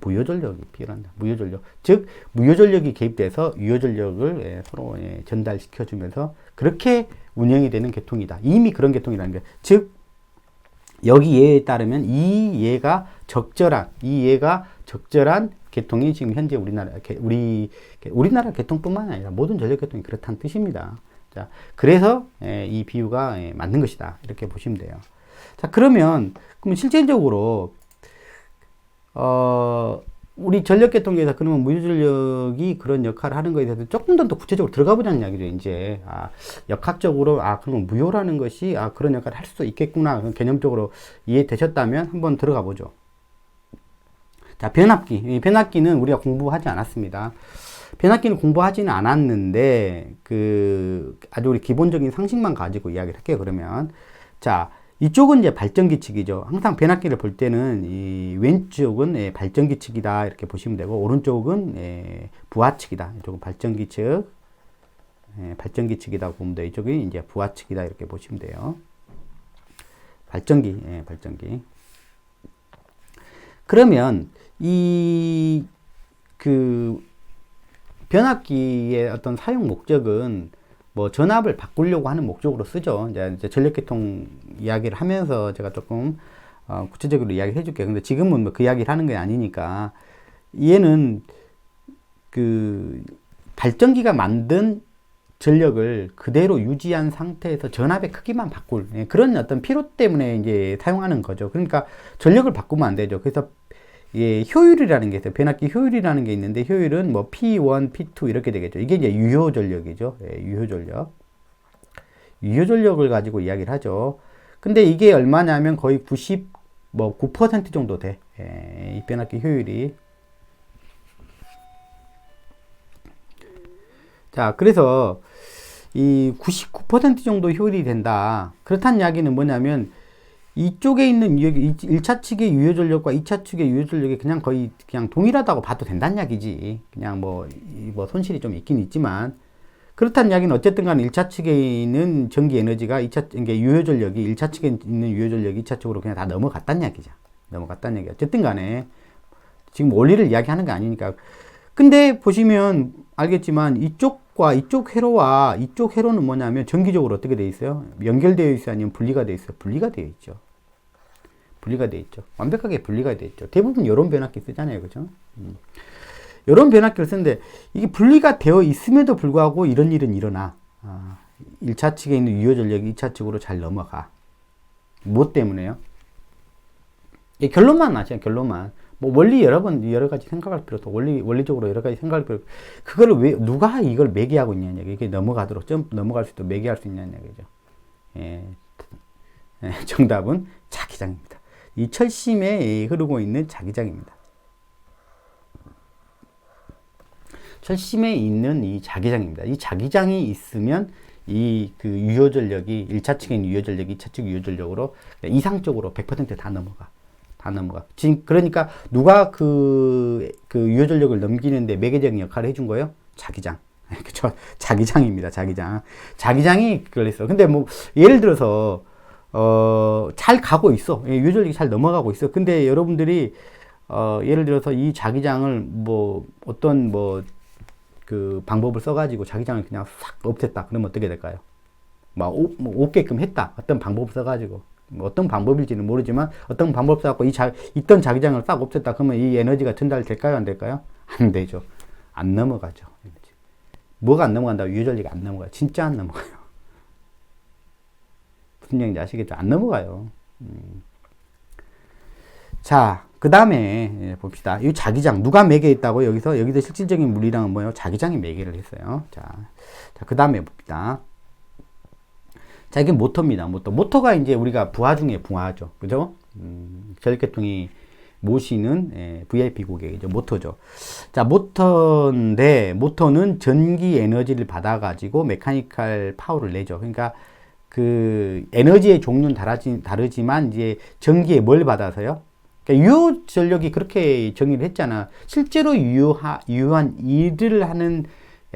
무효전력이 필요한다. 무효전력. 즉 무효전력이 개입돼서 유효전력을 서로 전달시켜주면서 그렇게 운영이 되는 계통이다. 이미 그런 계통이라는 거예요. 즉 여기 예에 따르면 이 예가 적절한 계통이 지금 현재 우리나라 계통뿐만 아니라 모든 전력 계통이 그렇다는 뜻입니다. 자, 그래서 이 비유가 맞는 것이다. 이렇게 보시면 돼요. 자, 그럼 실질적으로 우리 전력 계통에서 그러면 무효전력이 그런 역할을 하는 것에 대해서 조금 더 구체적으로 들어가 보자는 이야기죠. 이제 역학적으로 그러면 무효라는 것이 그런 역할을 할 수도 있겠구나. 개념적으로 이해되셨다면 한번 들어가 보죠. 자, 변압기. 이 변압기는 우리가 공부하지 않았습니다. 변압기는 공부하지는 않았는데, 아주 우리 기본적인 상식만 가지고 이야기를 할게요, 그러면. 자, 이쪽은 이제 발전기 측이죠. 항상 변압기를 볼 때는 이 왼쪽은 발전기 측이다, 이렇게 보시면 되고, 오른쪽은 부하 측이다. 이쪽은 발전기 측, 발전기 측이다 보면 돼요. 이쪽이 이제 부하 측이다, 이렇게 보시면 돼요. 발전기, 발전기. 그러면 변압기의 어떤 사용 목적은 뭐 전압을 바꾸려고 하는 목적으로 쓰죠. 이제 전력계통 이야기를 하면서 제가 조금 구체적으로 이야기를 해줄게요. 근데 지금은 뭐 그 이야기를 하는 게 아니니까, 얘는 발전기가 만든 전력을 그대로 유지한 상태에서 전압의 크기만 바꿀 그런 어떤 필요 때문에 이제 사용하는 거죠. 그러니까 전력을 바꾸면 안 되죠. 그래서 효율이라는 게 있어요. 변압기 효율이라는 게 있는데, 효율은 뭐 P1, P2 이렇게 되겠죠. 이게 이제 유효 전력이죠. 유효 전력. 유효 전력을 가지고 이야기를 하죠. 근데 이게 얼마냐면 거의 9% 정도 돼. 이 변압기 효율이. 자, 그래서 이 99% 정도 효율이 된다. 그렇다는 이야기는 뭐냐면, 이쪽에 있는 1차 측의 유효 전력과 2차 측의 유효 전력이 거의 동일하다고 봐도 된다는 이야기지. 그냥 뭐 손실이 좀 있긴 있지만, 그렇다는 이야기는 어쨌든 간에 1차 측에 있는 전기 에너지가 그러니까 유효 전력이 1차 측에 있는 유효 전력이 2차 측으로 그냥 다 넘어갔다는 이야기죠. 넘어갔다는 얘기야. 어쨌든 간에 지금 원리를 이야기하는 게 아니니까. 근데 보시면 알겠지만, 이쪽과 이쪽 회로와 이쪽 회로는 뭐냐면 전기적으로 어떻게 되어 있어요? 연결되어 있어요? 아니면 분리가 되어 있어요? 분리가 되어 있죠. 분리가 되어 있죠. 완벽하게 분리가 되어 있죠. 대부분 이런 변압기 쓰잖아요. 그죠? 이런 변압기를 쓰는데, 이게 분리가 되어 있음에도 불구하고 이런 일은 일어나. 1차 측에 있는 유효 전력이 2차 측으로 잘 넘어가. 무엇 때문에요? 결론만 나죠. 결론만. 뭐 원리 여러 가지 생각할 필요도, 원리적으로 여러 가지 생각할 필요. 그거를 누가 이걸 매개하고 있냐는 얘기. 이게 넘어갈 수 있도록 매개할 수 있냐는 얘기죠. 정답은 자기장입니다. 이 철심에 흐르고 있는 자기장입니다. 철심에 있는 이 자기장입니다. 이 자기장이 있으면 유효 전력이 1차 측에 있는 유효 전력이 2차 측 유효 전력으로 이상적으로 100% 다 넘어가. 지금 그러니까 누가 유효 전력을 넘기는데 매개적인 역할을 해준 거예요? 자기장. 그쵸? 자기장입니다. 자기장이 그걸 했어. 근데 뭐 예를 들어서 잘 가고 있어. 유효 전력이 잘 넘어가고 있어. 근데 여러분들이 예를 들어서 이 자기장을 어떤 방법을 써가지고 자기장을 그냥 싹 없앴다. 그러면 어떻게 될까요? 없게끔 했다. 어떤 방법을 써가지고. 어떤 방법일지는 모르지만, 어떤 방법 써갖고 있던 자기장을 싹 없앴다. 그러면 이 에너지가 전달될까요? 안 될까요? 안 되죠. 안 넘어가죠. 뭐가 안 넘어간다고? 유효 전력이 안 넘어가요. 진짜 안 넘어가요. 무슨 얘기인지 아시겠죠? 안 넘어가요. 자, 그 다음에 봅시다. 이 자기장 누가 매개했다고? 여기서 실질적인 물리량은 뭐예요? 자기장이 매개를 했어요. 자, 그 다음에 봅시다. 자, 이게 모터입니다. 모터가 이제 우리가 부하 중에 부하죠. 그죠? 전력계통이 모시는 VIP 고객이죠. 모터죠. 자, 모터는 전기 에너지를 받아가지고 메카니컬 파워를 내죠. 그러니까 에너지의 종류는 다르지만 이제 전기에 뭘 받아서요? 그러니까 유효 전력이 그렇게 정의를 했잖아. 실제로 유효한 일을 하는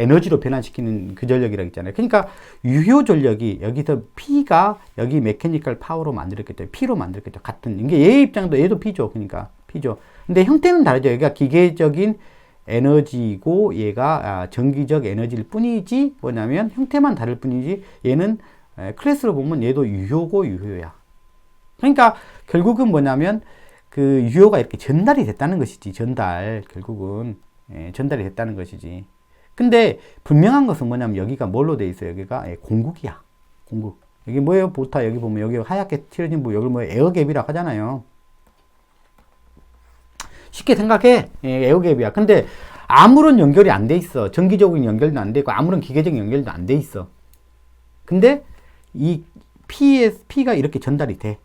에너지로 변환시키는 그 전력이라고 했잖아요. 그러니까 유효 전력이 여기서 P가 여기 메커니컬 파워로 만들었겠죠. P로 만들었겠죠. 같은. 이게 얘 입장도 얘도 P죠. 그러니까 P죠. 근데 형태는 다르죠. 여기가 기계적인 에너지고 얘가 전기적 에너지일 뿐이지, 뭐냐면 형태만 다를 뿐이지, 얘는 클래스로 보면 얘도 유효고 유효야. 그러니까 결국은 뭐냐면 유효가 이렇게 전달이 됐다는 것이지. 결국은 전달이 됐다는 것이지. 근데 분명한 것은 뭐냐면 여기가 뭘로 돼 있어요? 여기가 공국이야. 공국. 여기 뭐예요? 보타. 여기 보면 여기 하얗게 칠해진 부분, 여기 에어갭이라고 하잖아요. 쉽게 생각해. 에어갭이야. 근데 아무런 연결이 안 돼 있어. 전기적인 연결도 안 돼 있고 아무런 기계적인 연결도 안 돼 있어. 근데 이 P가 이렇게 전달이 돼.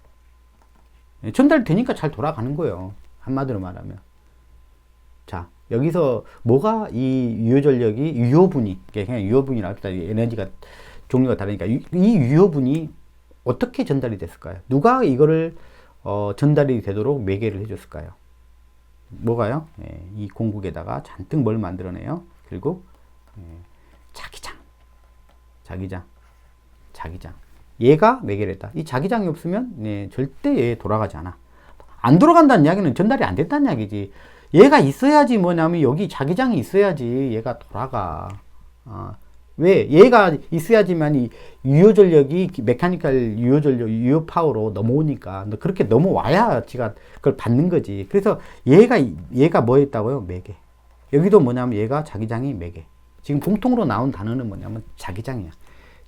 전달되니까 잘 돌아가는 거예요. 한마디로 말하면. 자, 여기서 뭐가 이 유효전력이 유효분이, 그냥 유효분이라고 합시다. 에너지가 종류가 다르니까 이 유효분이 어떻게 전달이 됐을까요? 누가 이거를 전달이 되도록 매개를 해줬을까요? 뭐가요? 예, 이 공국에다가 잔뜩 뭘 만들어내요? 결국 자기장. 얘가 매개를 했다. 이 자기장이 없으면 절대 얘 돌아가지 않아. 안 돌아간다는 이야기는 전달이 안 됐다는 이야기지. 얘가 있어야지 뭐냐면 여기 자기장이 있어야지 얘가 돌아가. 왜? 얘가 있어야지만 이 유효전력이 메카니컬 유효전력, 유효파워로 넘어오니까. 그렇게 넘어와야 지가 그걸 받는 거지. 그래서 얘가 뭐 했다고요? 매개. 여기도 뭐냐면 얘가 자기장이 매개. 지금 공통으로 나온 단어는 뭐냐면 자기장이야.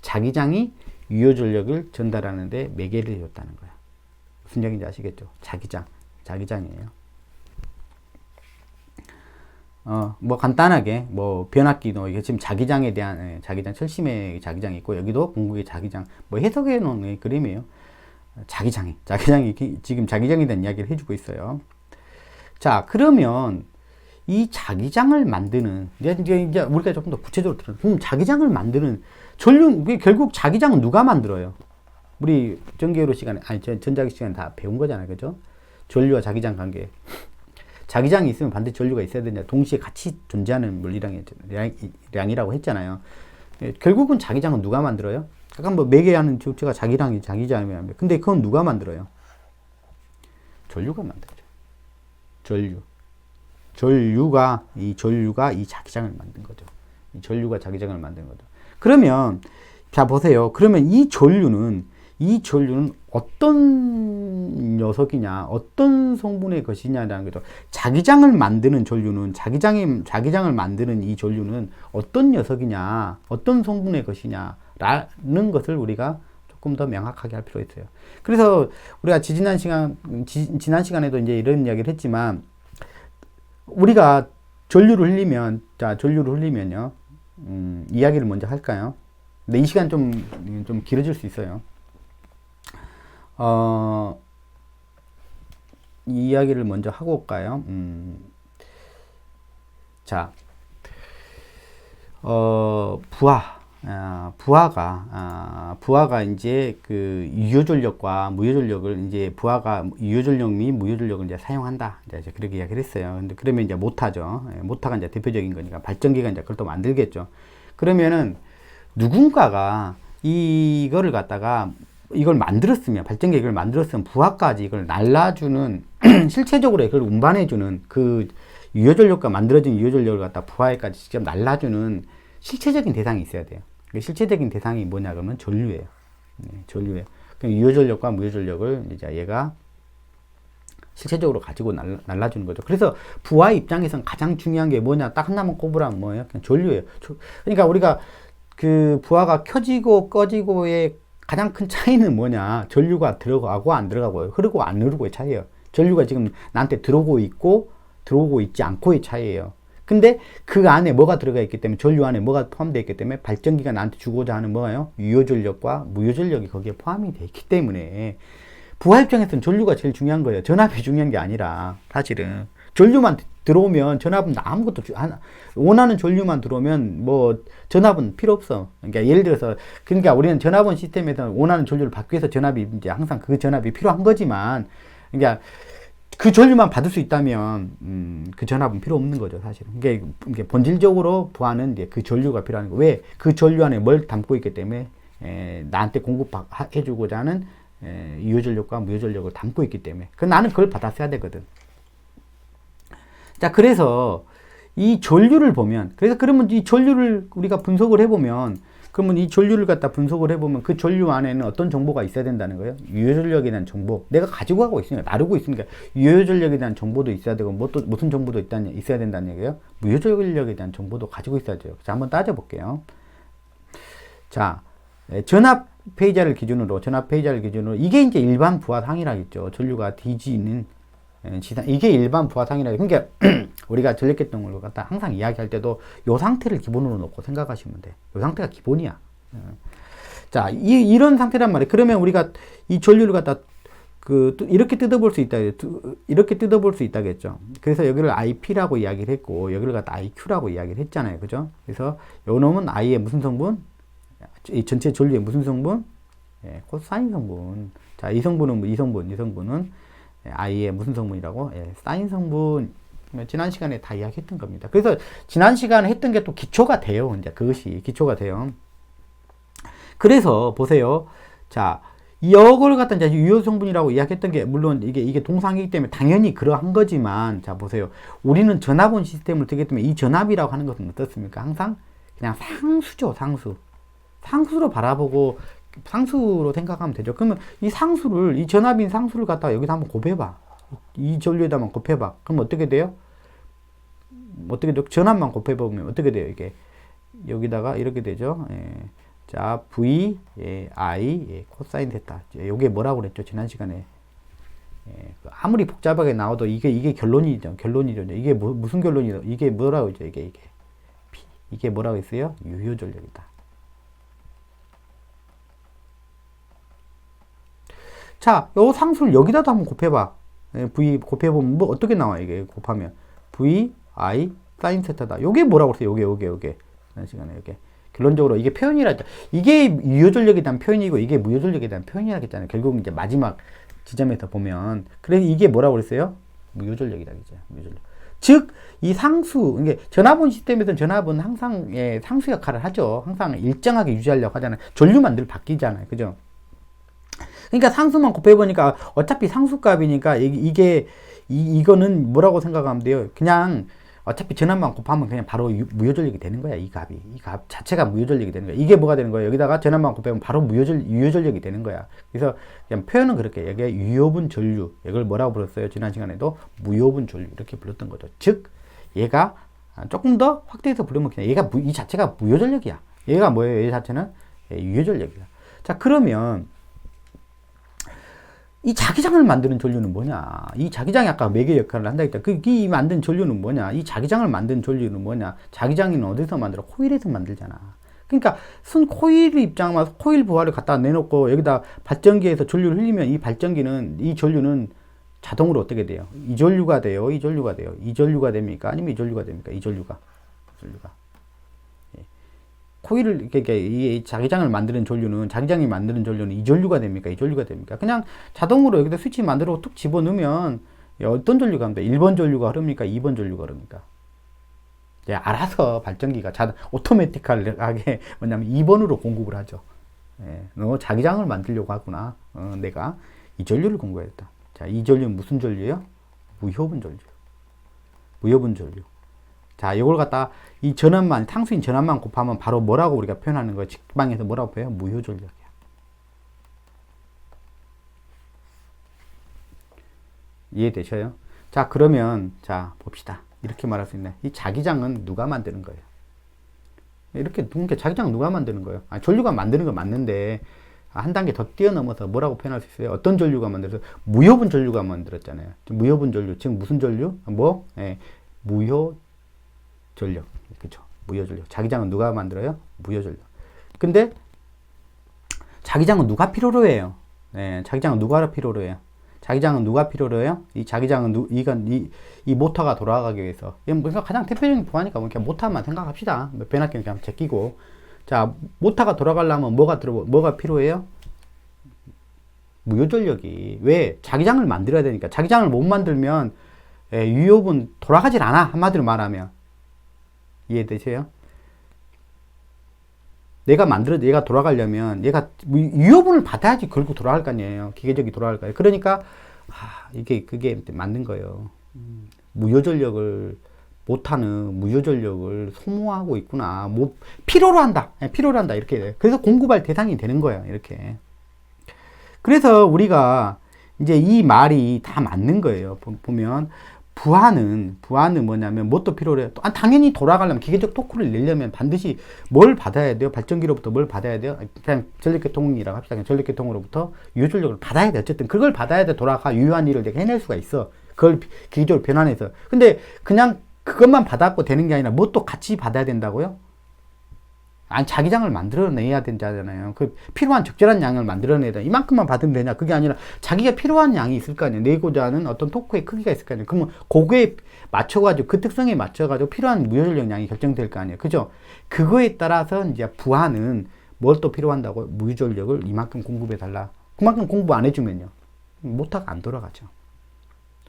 자기장이 유효전력을 전달하는데 매개를 해줬다는 거야. 무슨 얘기인지 아시겠죠? 자기장이에요. 뭐 간단하게 뭐 변압기도 이게 지금 자기장에 대한 자기장 철심의 자기장이 있고 여기도 공국의 자기장 뭐 해석해 놓은 그림이에요. 자기장이 지금 자기장에 대한 이야기를 해주고 있어요. 자, 그러면 이 자기장을 만드는 이제 우리가 조금 더 구체적으로 들어. 자기장을 만드는 전류 결국 자기장은 누가 만들어요? 우리 전기회로 시간에 전자기 시간에 다 배운 거잖아요, 그죠? 전류와 자기장 관계. 자기장이 있으면 반드시 전류가 있어야 되냐. 동시에 같이 존재하는 물리량이라고 했잖아요. 결국은 자기장은 누가 만들어요? 아까 뭐 매개하는 조체가 자기장이면 근데 그건 누가 만들어요? 전류가 만들죠. 전류가 이 자기장을 만든 거죠. 이 전류가 자기장을 만든 거죠. 그러면 자 보세요. 그러면 이 전류는 어떤 녀석이냐, 어떤 성분의 것이냐라는 거죠. 자기장을 만드는 전류는 자기장을 만드는 이 전류는 어떤 녀석이냐, 어떤 성분의 것이냐라는 것을 우리가 조금 더 명확하게 할 필요가 있어요. 그래서 우리가 지난 시간에도 이제 이런 이야기를 했지만 우리가 전류를 흘리면요, 이야기를 먼저 할까요? 근데 이 시간 좀 길어질 수 있어요. 이 이야기를 먼저 하고 올까요? 자, 부하가 이제 그 유효전력과 무효전력을 이제 부하가 유효전력 및 무효전력을 이제 사용한다. 이제 그렇게 이야기를 했어요. 근데 그러면 이제 모타죠. 모타가 이제 대표적인 거니까 발전기가 이제 그걸 또 만들겠죠. 그러면은 누군가가 이거를 갖다가 이걸 만들었으면 발전기 이걸 만들었으면 부하까지 이걸 날라주는 실체적으로 이걸 운반해주는 그 유효전력과 만들어진 유효전력을 갖다 부하에까지 직접 날라주는 실체적인 대상이 있어야 돼요. 그 실체적인 대상이 뭐냐 그러면 전류예요. 전류예요. 유효전력과 무효전력을 이제 얘가 실체적으로 가지고 날라주는 거죠. 그래서 부하 입장에서는 가장 중요한 게 뭐냐 딱 하나만 꼽으라면 뭐예요? 그냥 전류예요. 그러니까 우리가 그 부하가 켜지고 꺼지고의 가장 큰 차이는 뭐냐? 전류가 들어가고 안 들어가고 흐르고 안 흐르고의 차이예요. 전류가 지금 나한테 들어오고 있고 들어오고 있지 않고의 차이예요. 근데 그 안에 뭐가 들어가 있기 때문에 전류 안에 뭐가 포함되어 있기 때문에 발전기가 나한테 주고자 하는 뭐예요? 유효전력과 무효전력이 거기에 포함이 되어 있기 때문에 부하 입장에서는 전류가 제일 중요한 거예요. 전압이 중요한 게 아니라 사실은 전류만 들어오면 전압은 아무것도 원하는 전류만 들어오면 뭐 전압은 필요 없어. 그러니까 예를 들어서 그러니까 우리는 전압원 시스템에서 원하는 전류를 받기 위해서 전압이 이제 항상 그 전압이 필요한 거지만 그러니까 그 전류만 받을 수 있다면 그 전압은 필요 없는 거죠, 사실은. 이게 본질적으로 부하는 이제 그 전류가 필요한 거. 왜? 그 전류 안에 뭘 담고 있기 때문에 나한테 공급해주고자 하는 유효전력과 무효전력을 담고 있기 때문에. 나는 그걸 받았어야 되거든. 자, 그래서 이 전류를 보면, 그러면 이 전류를 우리가 분석을 해보면, 그러면 이 전류를 갖다 분석을 해보면 그 전류 안에는 어떤 정보가 있어야 된다는 거예요? 유효전력에 대한 정보. 내가 가지고 가고 있으니까, 나르고 있으니까 유효전력에 대한 정보도 있어야 되고, 무슨 정보도 있어야 된다는 얘기예요? 무효전력에 대한 정보도 가지고 있어야 돼요. 자, 한번 따져볼게요. 자, 전압 페이자를 기준으로, 이게 이제 일반 부하상이라겠죠. 전류가 DG는 이게 일반 부하상이라. 그러니까 우리가 전력계통을 갖다 항상 이야기할 때도 요 상태를 기본으로 놓고 생각하시면 돼. 요 상태가 기본이야. 자, 이런 상태란 말이에요. 그러면 우리가 이 전류를 갖다 이렇게 뜯어볼 수 있다. 이렇게 뜯어볼 수 있다겠죠. 그래서 여기를 IP라고 이야기를 했고, 여기를 갖다 IQ라고 이야기를 했잖아요. 그죠? 그래서 요 놈은 I의 무슨 성분? 이 전체 전류의 무슨 성분? 예, 코사인 성분. 자, 이 성분은 이 성분은 I의 무슨 성분이라고? 예, 사인 성분. 지난 시간에 다 이야기했던 겁니다. 그래서 지난 시간에 했던 게 또 기초가 돼요. 이제 그것이 기초가 돼요. 그래서 보세요. 자, 이걸 갖다 이제 유효 성분이라고 이야기했던 게, 물론 이게 동상이기 때문에 당연히 그러한 거지만, 자, 보세요. 우리는 전압원 시스템을 쓰기 때문에 이 전압이라고 하는 것은 어떻습니까? 항상 그냥 상수죠, 상수. 상수로 바라보고 상수로 생각하면 되죠. 그러면 이 상수를, 이 전압인 상수를 갖다가 여기다 한번 곱해봐. 이 전류에다 한번 곱해봐. 그럼 어떻게 돼요? 어떻게 돼요? 전압만 곱해보면 어떻게 돼요? 이게 여기다가 이렇게 되죠. 예. 자, V, 예, I, 예, 코사인 됐다. 이게 뭐라고 그랬죠? 지난 시간에. 예, 아무리 복잡하게 나와도 이게 결론이죠. 결론이죠. 이게 무슨 결론이죠? 이게 뭐라고 했죠? 이게 뭐라고 했어요? 유효 전력이다. 자, 요 상수를 여기다도 한번 곱해봐. 예, V 곱해보면 뭐 어떻게 나와? 이게 곱하면 V, I, 사인 세타다. 요게 뭐라고 했어요? 요게. 지난 시간에 요게. 결론적으로 이게 표현이라 했죠. 이게 유효전력에 대한 표현이고 이게 무효전력에 대한 표현이라 했잖아요. 결국 이제 마지막 지점에서 보면. 그래서 이게 뭐라고 그랬어요? 무효전력이다. 그죠? 무효전력. 즉, 이 상수, 이게 전압원 시스템에서는 전압은 항상 상수 역할을 하죠. 항상 일정하게 유지하려고 하잖아요. 전류만 늘 바뀌잖아요. 그죠? 그러니까 상수만 곱해보니까 어차피 상수값이니까 이거는 뭐라고 생각하면 돼요? 그냥 어차피 전압만 곱하면 그냥 바로 무효전력이 되는 거야. 이 값 자체가 무효전력이 되는 거야. 이게 뭐가 되는 거야? 여기다가 전압만 곱하면 바로 유효전력이 되는 거야. 그래서 그냥 표현은 그렇게, 여기에 유효분 전류, 이걸 뭐라고 불렀어요? 지난 시간에도 무효분 전류 이렇게 불렀던 거죠. 즉 얘가 조금 더 확대해서 부르면 그냥 이 자체가 무효전력이야. 얘가 뭐예요? 얘 자체는 유효전력이야. 자, 그러면 이 자기장을 만드는 전류는 뭐냐? 이 자기장이 아까 매개 역할을 한다 했다. 이 만든 전류는 뭐냐? 이 자기장을 만든 전류는 뭐냐? 자기장은 어디서 만들어? 코일에서 만들잖아. 그러니까 순 코일 입장만 코일 부하를 갖다 내놓고 여기다 발전기에서 전류를 흘리면 이 전류는 자동으로 어떻게 돼요? 이 전류가 돼요? 이 전류가 돼요? 이 전류가 됩니까? 아니면 이 전류가 됩니까? 이 전류가. 코일을, 이 자기장을 만드는 전류는, 자기장이 만드는 전류는 이 전류가 됩니까? 이 전류가 됩니까? 그냥 자동으로 여기다 스위치 만들어 툭 집어넣으면 어떤 전류가 합니까? 1번 전류가 흐릅니까? 2번 전류가 흐릅니까? 알아서 발전기가 오토매틱하게 뭐냐면 2번으로 공급을 하죠. 너 자기장을 만들려고 하구나. 내가 이 전류를 공급했다. 자, 이 전류는 무슨 전류예요? 무효분 전류. 무효분 전류. 자, 이걸 갖다 이 전압만, 상수인 전압만 곱하면 바로 뭐라고 우리가 표현하는 거예요? 직방에서 뭐라고 표현해요? 무효전력이야. 이해되셔요? 자, 그러면 자, 봅시다. 이렇게 말할 수 있네. 이 자기장은 누가 만드는 거예요? 이렇게 자기장은 누가 만드는 거예요? 전류가 만드는 건 맞는데 한 단계 더 뛰어넘어서 뭐라고 표현할 수 있어요? 어떤 전류가 만들어서? 무효분 전류가 만들었잖아요. 무효분 전류. 지금 무슨 전류? 무효 전력. 그죠? 무효전력. 자기장은 누가 만들어요? 무효전력. 근데 자기장은 누가 필요로 해요? 자기장은 누가 필요로 해요? 자기장은 누가 필요로 해요? 이 자기장은 이 모터가 돌아가기 위해서. 가장 대표적인 부하니까 그냥 모터만 생각합시다. 변압기는 그냥 제끼고. 자, 모터가 돌아가려면 뭐가 필요해요? 무효전력이. 왜? 자기장을 만들어야 되니까. 자기장을 못 만들면 유효분 돌아가질 않아. 한마디로 말하면. 이해되세요? 얘가 돌아가려면 얘가 유효분을 받아야지 결국 돌아갈 거 아니에요. 기계적이 돌아갈 거예요. 그러니까 그게 맞는 거예요. 무효전력을 못하는 무효전력을 소모하고 있구나. 필요로 한다. 이렇게 돼요. 그래서 공급할 대상이 되는 거예요. 이렇게. 그래서 우리가 이제 이 말이 다 맞는 거예요. 보면 부하는 뭐냐면 뭣도 필요로 해요. 당연히 돌아가려면 기계적 토크를 내려면 반드시 뭘 받아야 돼요? 발전기로부터 뭘 받아야 돼요? 그냥 전력계통이라고 합시다. 그냥 전력계통으로부터 유효전력을 받아야 돼. 어쨌든 그걸 받아야 돼. 유효한 일을 내가 해낼 수가 있어. 그걸 기계적으로 변환해서. 근데 그냥 그것만 받았고 되는 게 아니라 뭣도 같이 받아야 된다고요? 아니, 자기장을 만들어내야 된다잖아요. 그 필요한 적절한 양을 만들어내야 돼. 이만큼만 받으면 되냐? 그게 아니라 자기가 필요한 양이 있을 거 아니에요. 내고자 하는 어떤 토크의 크기가 있을 거 아니에요. 그러면 그거에 맞춰가지고 그 특성에 맞춰가지고 필요한 무효전력 양이 결정될 거 아니에요. 그죠? 그거에 따라서 이제 부하는 뭘 또 필요한다고 무효전력을 이만큼 공급해 달라. 그만큼 공부 안 해주면요. 모터가 안 돌아가죠.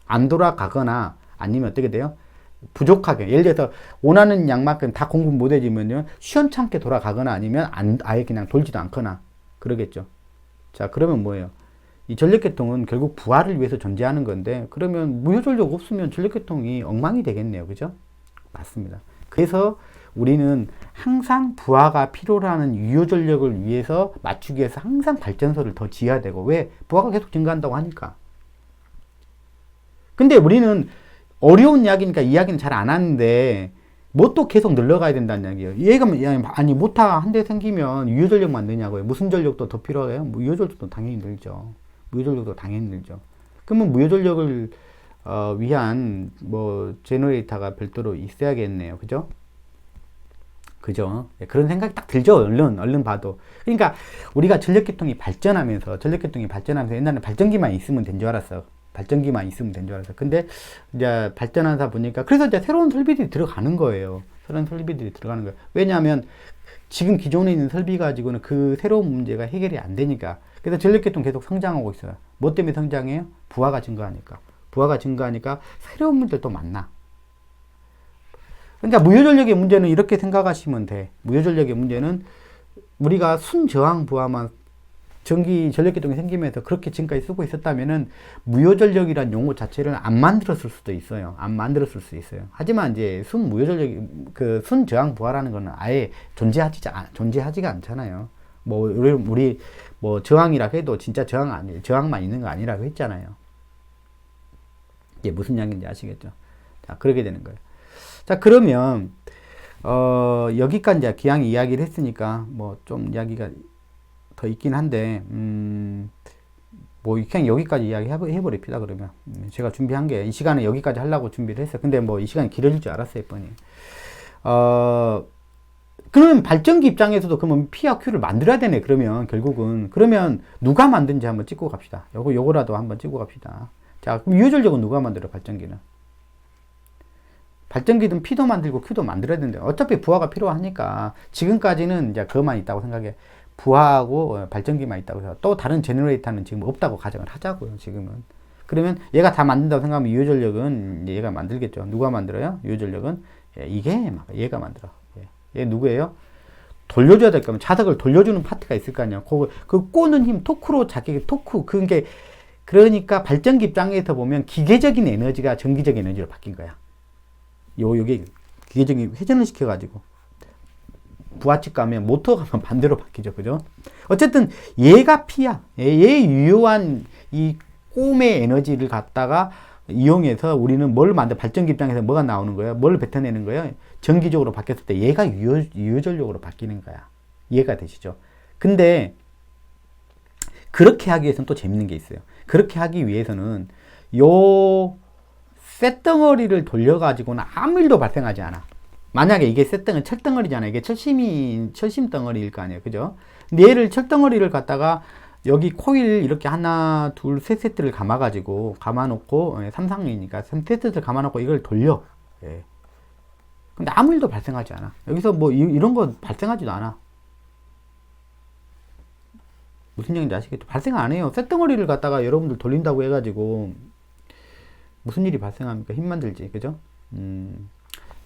안 돌아가거나 아니면 어떻게 돼요? 부족하게, 예를 들어서 원하는 양만큼 다 공급 못 해주면요 시원찮게 돌아가거나 아니면 아예 그냥 돌지도 않거나 그러겠죠. 자, 그러면 뭐예요? 이 전력계통은 결국 부하를 위해서 존재하는 건데, 그러면 무효전력 없으면 전력계통이 엉망이 되겠네요. 그죠? 맞습니다. 그래서 우리는 항상 부하가 필요로 하는 유효전력을 위해서 맞추기 위해서 항상 발전소를 더 지어야 되고, 왜? 부하가 계속 증가한다고 하니까. 근데 우리는 어려운 이야기니까 이야기는 잘 안 하는데, 뭐 또 계속 늘려가야 된다는 이야기예요. 얘가, 아니, 모타 한 대 생기면 유효전력만 느냐고요. 무슨 전력도 더 필요해요? 무효전력도 당연히 늘죠. 무효전력도 당연히 늘죠. 그러면 무효전력을 위한 제너레이터가 별도로 있어야겠네요. 그죠? 그죠? 네, 그런 생각이 딱 들죠. 얼른 봐도. 그러니까 우리가 전력계통이 발전하면서 옛날에 발전기만 있으면 된 줄 알았어. 발전기만 있으면 된 줄 알았어. 근데 이제 발전하다 보니까, 그래서 이제 새로운 설비들이 들어가는 거예요. 새로운 설비들이 들어가는 거예요. 왜냐하면 지금 기존에 있는 설비 가지고는 그 새로운 문제가 해결이 안 되니까. 그래서 전력계통 계속 성장하고 있어요. 뭐 때문에 성장해요? 부하가 증가하니까. 부하가 증가하니까 새로운 문제도 많나. 그러니까 무효전력의 문제는 이렇게 생각하시면 돼. 무효전력의 문제는 우리가 순저항 부하만 전력계통이 생기면서 그렇게 지금까지 쓰고 있었다면은 무효전력이란 용어 자체를 안 만들었을 수도 있어요. 안 만들었을 수 있어요. 하지만 이제 순저항 부하라는 거는 아예 존재하지가 않잖아요. 우리 저항이라 해도 진짜 저항만 있는 거 아니라고 했잖아요. 이게 무슨 이야기인지 아시겠죠? 자, 그렇게 되는 거예요. 자, 그러면 여기까지 이제 기왕 이야기를 했으니까 좀 이야기가 더 있긴 한데, 그냥 여기까지 이야기 해버립시다. 그러면 제가 준비한 게 이 시간에 여기까지 하려고 준비를 했어요. 근데 이 시간이 길어질 줄 알았어요, 뻔히. 그러면 발전기 입장에서도 그러면 P와 Q를 만들어야 되네. 그러면 결국은 그러면 누가 만든지 한번 찍고 갑시다. 요거라도 한번 찍고 갑시다. 자, 그럼 유효전력은 누가 만들어? 발전기는. 발전기든 P도 만들고 Q도 만들어야 되는데, 어차피 부하가 필요하니까 지금까지는 이제 그것만 있다고 생각해. 부하하고 발전기만 있다고 해서 또 다른 제너레이터는 지금 없다고 가정을 하자고요. 지금은. 그러면 얘가 다 만든다고 생각하면 유효전력은 얘가 만들겠죠. 누가 만들어요? 유효전력은 얘가 만들어. 얘 누구예요? 돌려줘야 될 거면 자석을 돌려주는 파트가 있을 거 아니야. 그 꼬는 힘, 토크로 그러니까 발전기 입장에서 보면 기계적인 에너지가 전기적 에너지로 바뀐 거야. 요게 기계적인 회전을 시켜가지고 부하측 가면 모터 가면 반대로 바뀌죠. 그죠? 어쨌든 얘가 P야. 얘 유효한 이 꿈의 에너지를 갖다가 이용해서 우리는 발전기 입장에서 뭐가 나오는 거예요? 뭘 뱉어내는 거예요? 전기적으로 바뀌었을 때 얘가 유효전력으로 바뀌는 거야. 이해가 되시죠? 근데 그렇게 하기 위해서는 또 재밌는 게 있어요. 그렇게 하기 위해서는 요 쇳덩어리를 돌려가지고는 아무 일도 발생하지 않아. 만약에 이게 철덩어리잖아요. 이게 철심 덩어리일 거 아니에요. 그죠? 근데 얘를 철덩어리를 갖다가 여기 코일 이렇게 하나, 둘, 세 세트를 감아놓고, 삼상이니까 3세트를 감아놓고 이걸 돌려. 예. 근데 아무 일도 발생하지 않아. 여기서 이런 거 발생하지도 않아. 무슨 얘기인지 아시겠죠? 발생 안 해요. 쇳덩어리를 갖다가 여러분들 돌린다고 해가지고 무슨 일이 발생합니까? 힘만 들지. 그죠?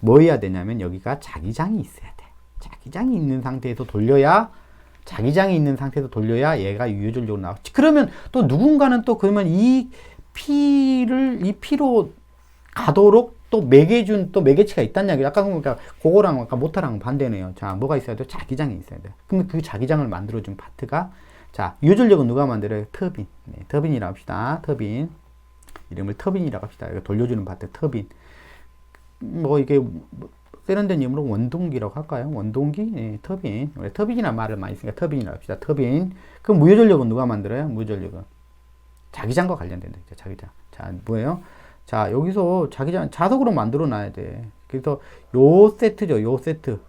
뭐 해야 되냐면 여기가 자기장이 있어야 돼. 자기장이 있는 상태에서 돌려야 얘가 유효전력으로 나오지. 그러면 또 누군가는 또 그러면 이 P로 가도록 또 매개치가 있다는 이야기. 아까 보니까 그거랑 아까 모터랑 반대네요. 자, 뭐가 있어야 돼? 자기장이 있어야 돼. 그러면 그 자기장을 만들어준 파트가, 자, 유효전력은 누가 만들어요? 터빈. 네, 터빈이라고 합시다. 터빈. 이름을 터빈이라고 합시다. 이거 돌려주는 파트, 터빈. 이게 세련된 이름으로 원동기라고 할까요? 원동기? 네, 터빈. 터빈이라는 말을 많이 쓰니까 터빈이라고 합시다. 터빈. 그럼 무효전력은 누가 만들어요? 무효전력은 자기장과 관련된다. 자기장. 자, 뭐예요? 자, 여기서 자석으로 만들어 놔야 돼. 그래서 요 세트죠. 요 세트.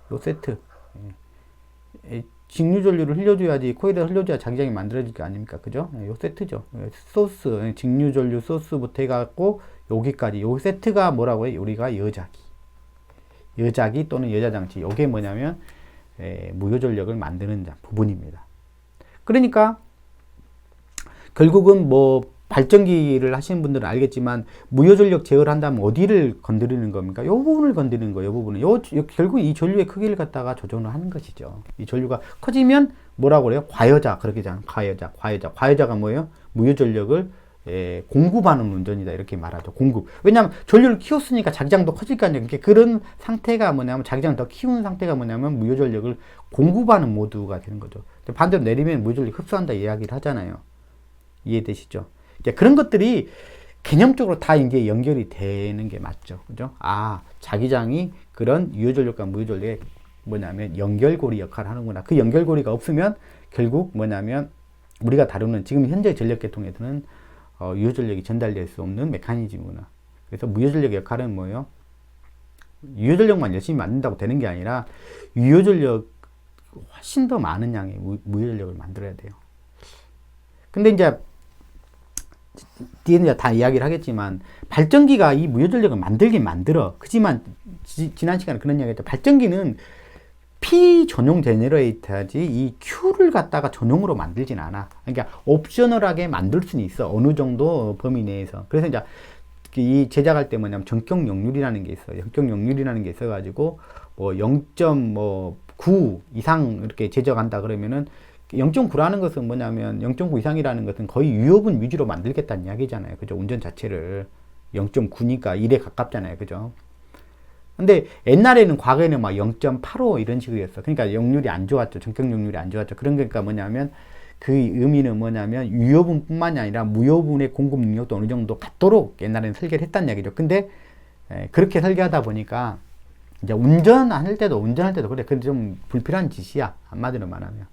직류전류를 흘려줘야지, 코일에 흘려줘야 자기장이 만들어질 거 아닙니까? 그죠? 요 세트죠. 소스, 직류전류 소스부터 해갖고 여기까지 요 세트가 뭐라고 해요? 우리가 여자기 또는 여자장치. 요게 뭐냐면 무효전력을 만드는 부분입니다. 그러니까 결국은 뭐 발전기를 하시는 분들은 알겠지만 무효전력 제어를 한다면 어디를 건드리는 겁니까? 요 부분을 건드리는 거예요. 요 부분은. 결국 이 전류의 크기를 갖다가 조정을 하는 것이죠. 이 전류가 커지면 뭐라고 그래요? 과여자. 그렇게 잖아요. 과여자가 뭐예요? 무효전력을 공급하는 운전이다. 이렇게 말하죠. 공급. 왜냐하면 전류를 키웠으니까 자기장도 커질 거 아니에요. 그런 상태가 뭐냐면 자기장을 더 키우는 상태가 뭐냐면 무효전력을 공급하는 모드가 되는 거죠. 반대로 내리면 무효전력 흡수한다 이야기를 하잖아요. 이해되시죠? 그런 것들이 개념적으로 다 이제 연결이 되는 게 맞죠. 그죠? 자기장이 그런 유효전력과 무효전력의 뭐냐면 연결고리 역할을 하는구나. 그 연결고리가 없으면 결국 뭐냐면 우리가 다루는 지금 현재 전력계통에서는 유효전력이 전달될 수 없는 메커니즘이구나. 그래서 무효전력의 역할은 뭐예요? 유효전력만 열심히 만든다고 되는 게 아니라 유효전력 훨씬 더 많은 양의 무효전력을 만들어야 돼요. 근데 이제 뒤에는 다 이야기를 하겠지만 발전기가 이 무효전력을 만들긴 만들어. 그지만 지난 시간에 그런 이야기 했죠. 발전기는 P 전용 제너레이터지 이 Q를 갖다가 전용으로 만들진 않아. 그러니까 옵셔널하게 만들 수는 있어. 어느 정도 범위 내에서. 그래서 이제 이 제작할 때 뭐냐면 전격 역률이라는 게 있어요. 전격 역률이라는 게 있어가지고 뭐 0.9 이상 이렇게 제작한다 그러면은 0.9라는 것은 뭐냐면 0.9 이상이라는 것은 거의 유효분 위주로 만들겠다는 이야기잖아요. 그죠? 운전 자체를 0.9니까 1에 가깝잖아요. 그죠? 근데 옛날에는 과거에는 막 0.85 이런 식이었어. 그러니까 역률이 안 좋았죠. 전격 역률이 안 좋았죠. 그런 거니까 뭐냐면 그 의미는 뭐냐면 유효분뿐만이 아니라 무효분의 공급 능력도 어느 정도 갖도록 옛날에는 설계를 했다는 얘기죠. 근데 그렇게 설계하다 보니까 이제 운전할 때도 그래. 근데 좀 불필요한 짓이야. 한마디로 말하면.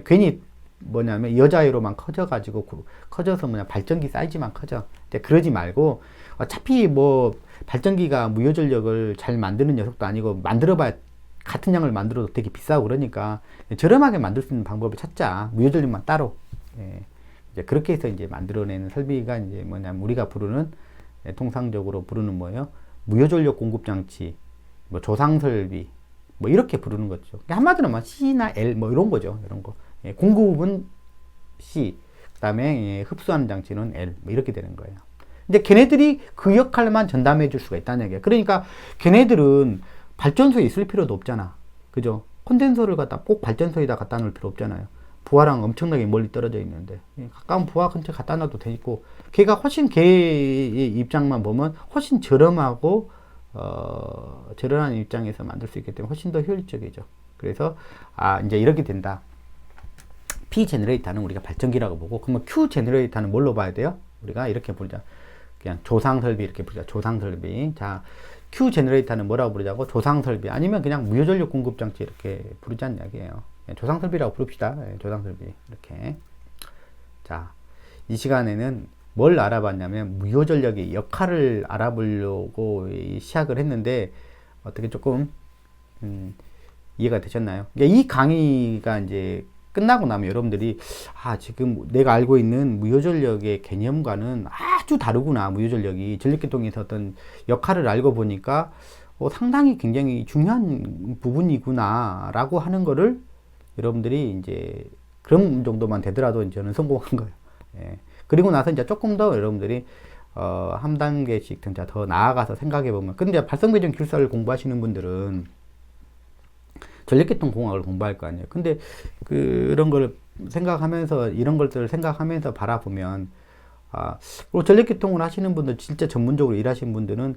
괜히 뭐냐면 여자애로만 커져서 뭐냐 발전기 사이즈만 커져. 그러지 말고 어차피 뭐 발전기가 무효전력을 잘 만드는 녀석도 아니고 만들어봐야 같은 양을 만들어도 되게 비싸고 그러니까 저렴하게 만들 수 있는 방법을 찾자. 무효전력만 따로. 이제 그렇게 해서 이제 만들어내는 설비가 이제 뭐냐면 우리가 부르는 통상적으로 부르는 뭐예요? 무효전력 공급 장치, 뭐 조상 설비. 뭐 이렇게 부르는 거죠. 한마디로 뭐 C나 L 뭐 이런 거죠. 이런 거. 공급은 C, 그다음에 흡수하는 장치는 L 뭐 이렇게 되는 거예요. 근데 걔네들이 그 역할만 전담해 줄 수가 있다는 얘기예요. 그러니까 걔네들은 발전소에 있을 필요도 없잖아. 그죠? 콘덴서를 꼭 발전소에다 갖다 놓을 필요 없잖아요. 부하랑 엄청나게 멀리 떨어져 있는데 가까운 부하 근처에 갖다 놔도 되고 걔가 훨씬 걔의 입장만 보면 훨씬 저렴하고 저렴한 입장에서 만들 수 있기 때문에 훨씬 더 효율적이죠. 그래서 이제 이렇게 된다. P 제너레이터는 우리가 발전기라고 보고, 그러면 Q 제너레이터는 뭘로 봐야 돼요? 우리가 이렇게 부르자. 그냥 조상 설비 이렇게 부르자. 조상 설비. 자, Q 제너레이터는 뭐라고 부르자고? 조상 설비. 아니면 그냥 무효전력 공급 장치 이렇게 부르자는 이야기예요. 조상 설비라고 부릅시다. 조상 설비 이렇게. 자, 이 시간에는 뭘 알아봤냐면 무효전력의 역할을 알아보려고 시작을 했는데 어떻게 조금 이해가 되셨나요? 그러니까 이 강의가 이제 끝나고 나면 여러분들이 지금 내가 알고 있는 무효전력의 개념과는 아주 다르구나. 무효전력이 전력계통에서 어떤 역할을 알고 보니까 상당히 굉장히 중요한 부분이구나 라고 하는 거를 여러분들이 이제 그런 정도만 되더라도 저는 성공한 거예요. 그리고 나서 이제 조금 더 여러분들이 한 단계씩 더 나아가서 생각해 보면, 근데 발성배전 기술사를 공부하시는 분들은 전력계통 공학을 공부할 거 아니에요. 근데 그런 걸 생각하면서 이런 것들을 생각하면서 바라보면 그리고 전력계통을 하시는 분들, 진짜 전문적으로 일하시는 분들은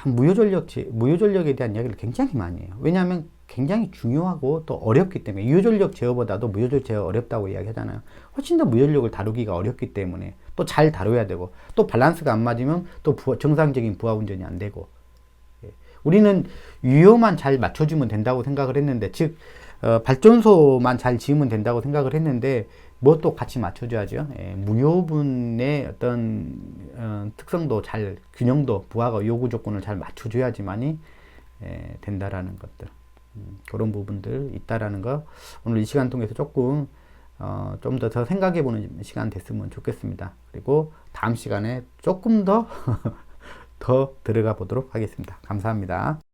무효전력에 대한 이야기를 굉장히 많이 해요. 왜냐하면 굉장히 중요하고 또 어렵기 때문에. 유효전력 제어보다도 무효전력 제어 어렵다고 이야기하잖아요. 훨씬 더 무효전력을 다루기가 어렵기 때문에 또 잘 다뤄야 되고, 또 밸런스가 안 맞으면 또 정상적인 부하 운전이 안 되고. 우리는 유효만 잘 맞춰주면 된다고 생각을 했는데, 즉 발전소만 잘 지으면 된다고 생각을 했는데 뭐 또 같이 맞춰줘야죠. 무효분의 어떤 특성도 잘, 균형도, 부하가 요구 조건을 잘 맞춰줘야지만이 된다라는 것들. 그런 부분들 있다라는 거 오늘 이 시간 통해서 조금 좀 더 생각해 보는 시간 됐으면 좋겠습니다. 그리고 다음 시간에 조금 더 더 들어가 보도록 하겠습니다. 감사합니다.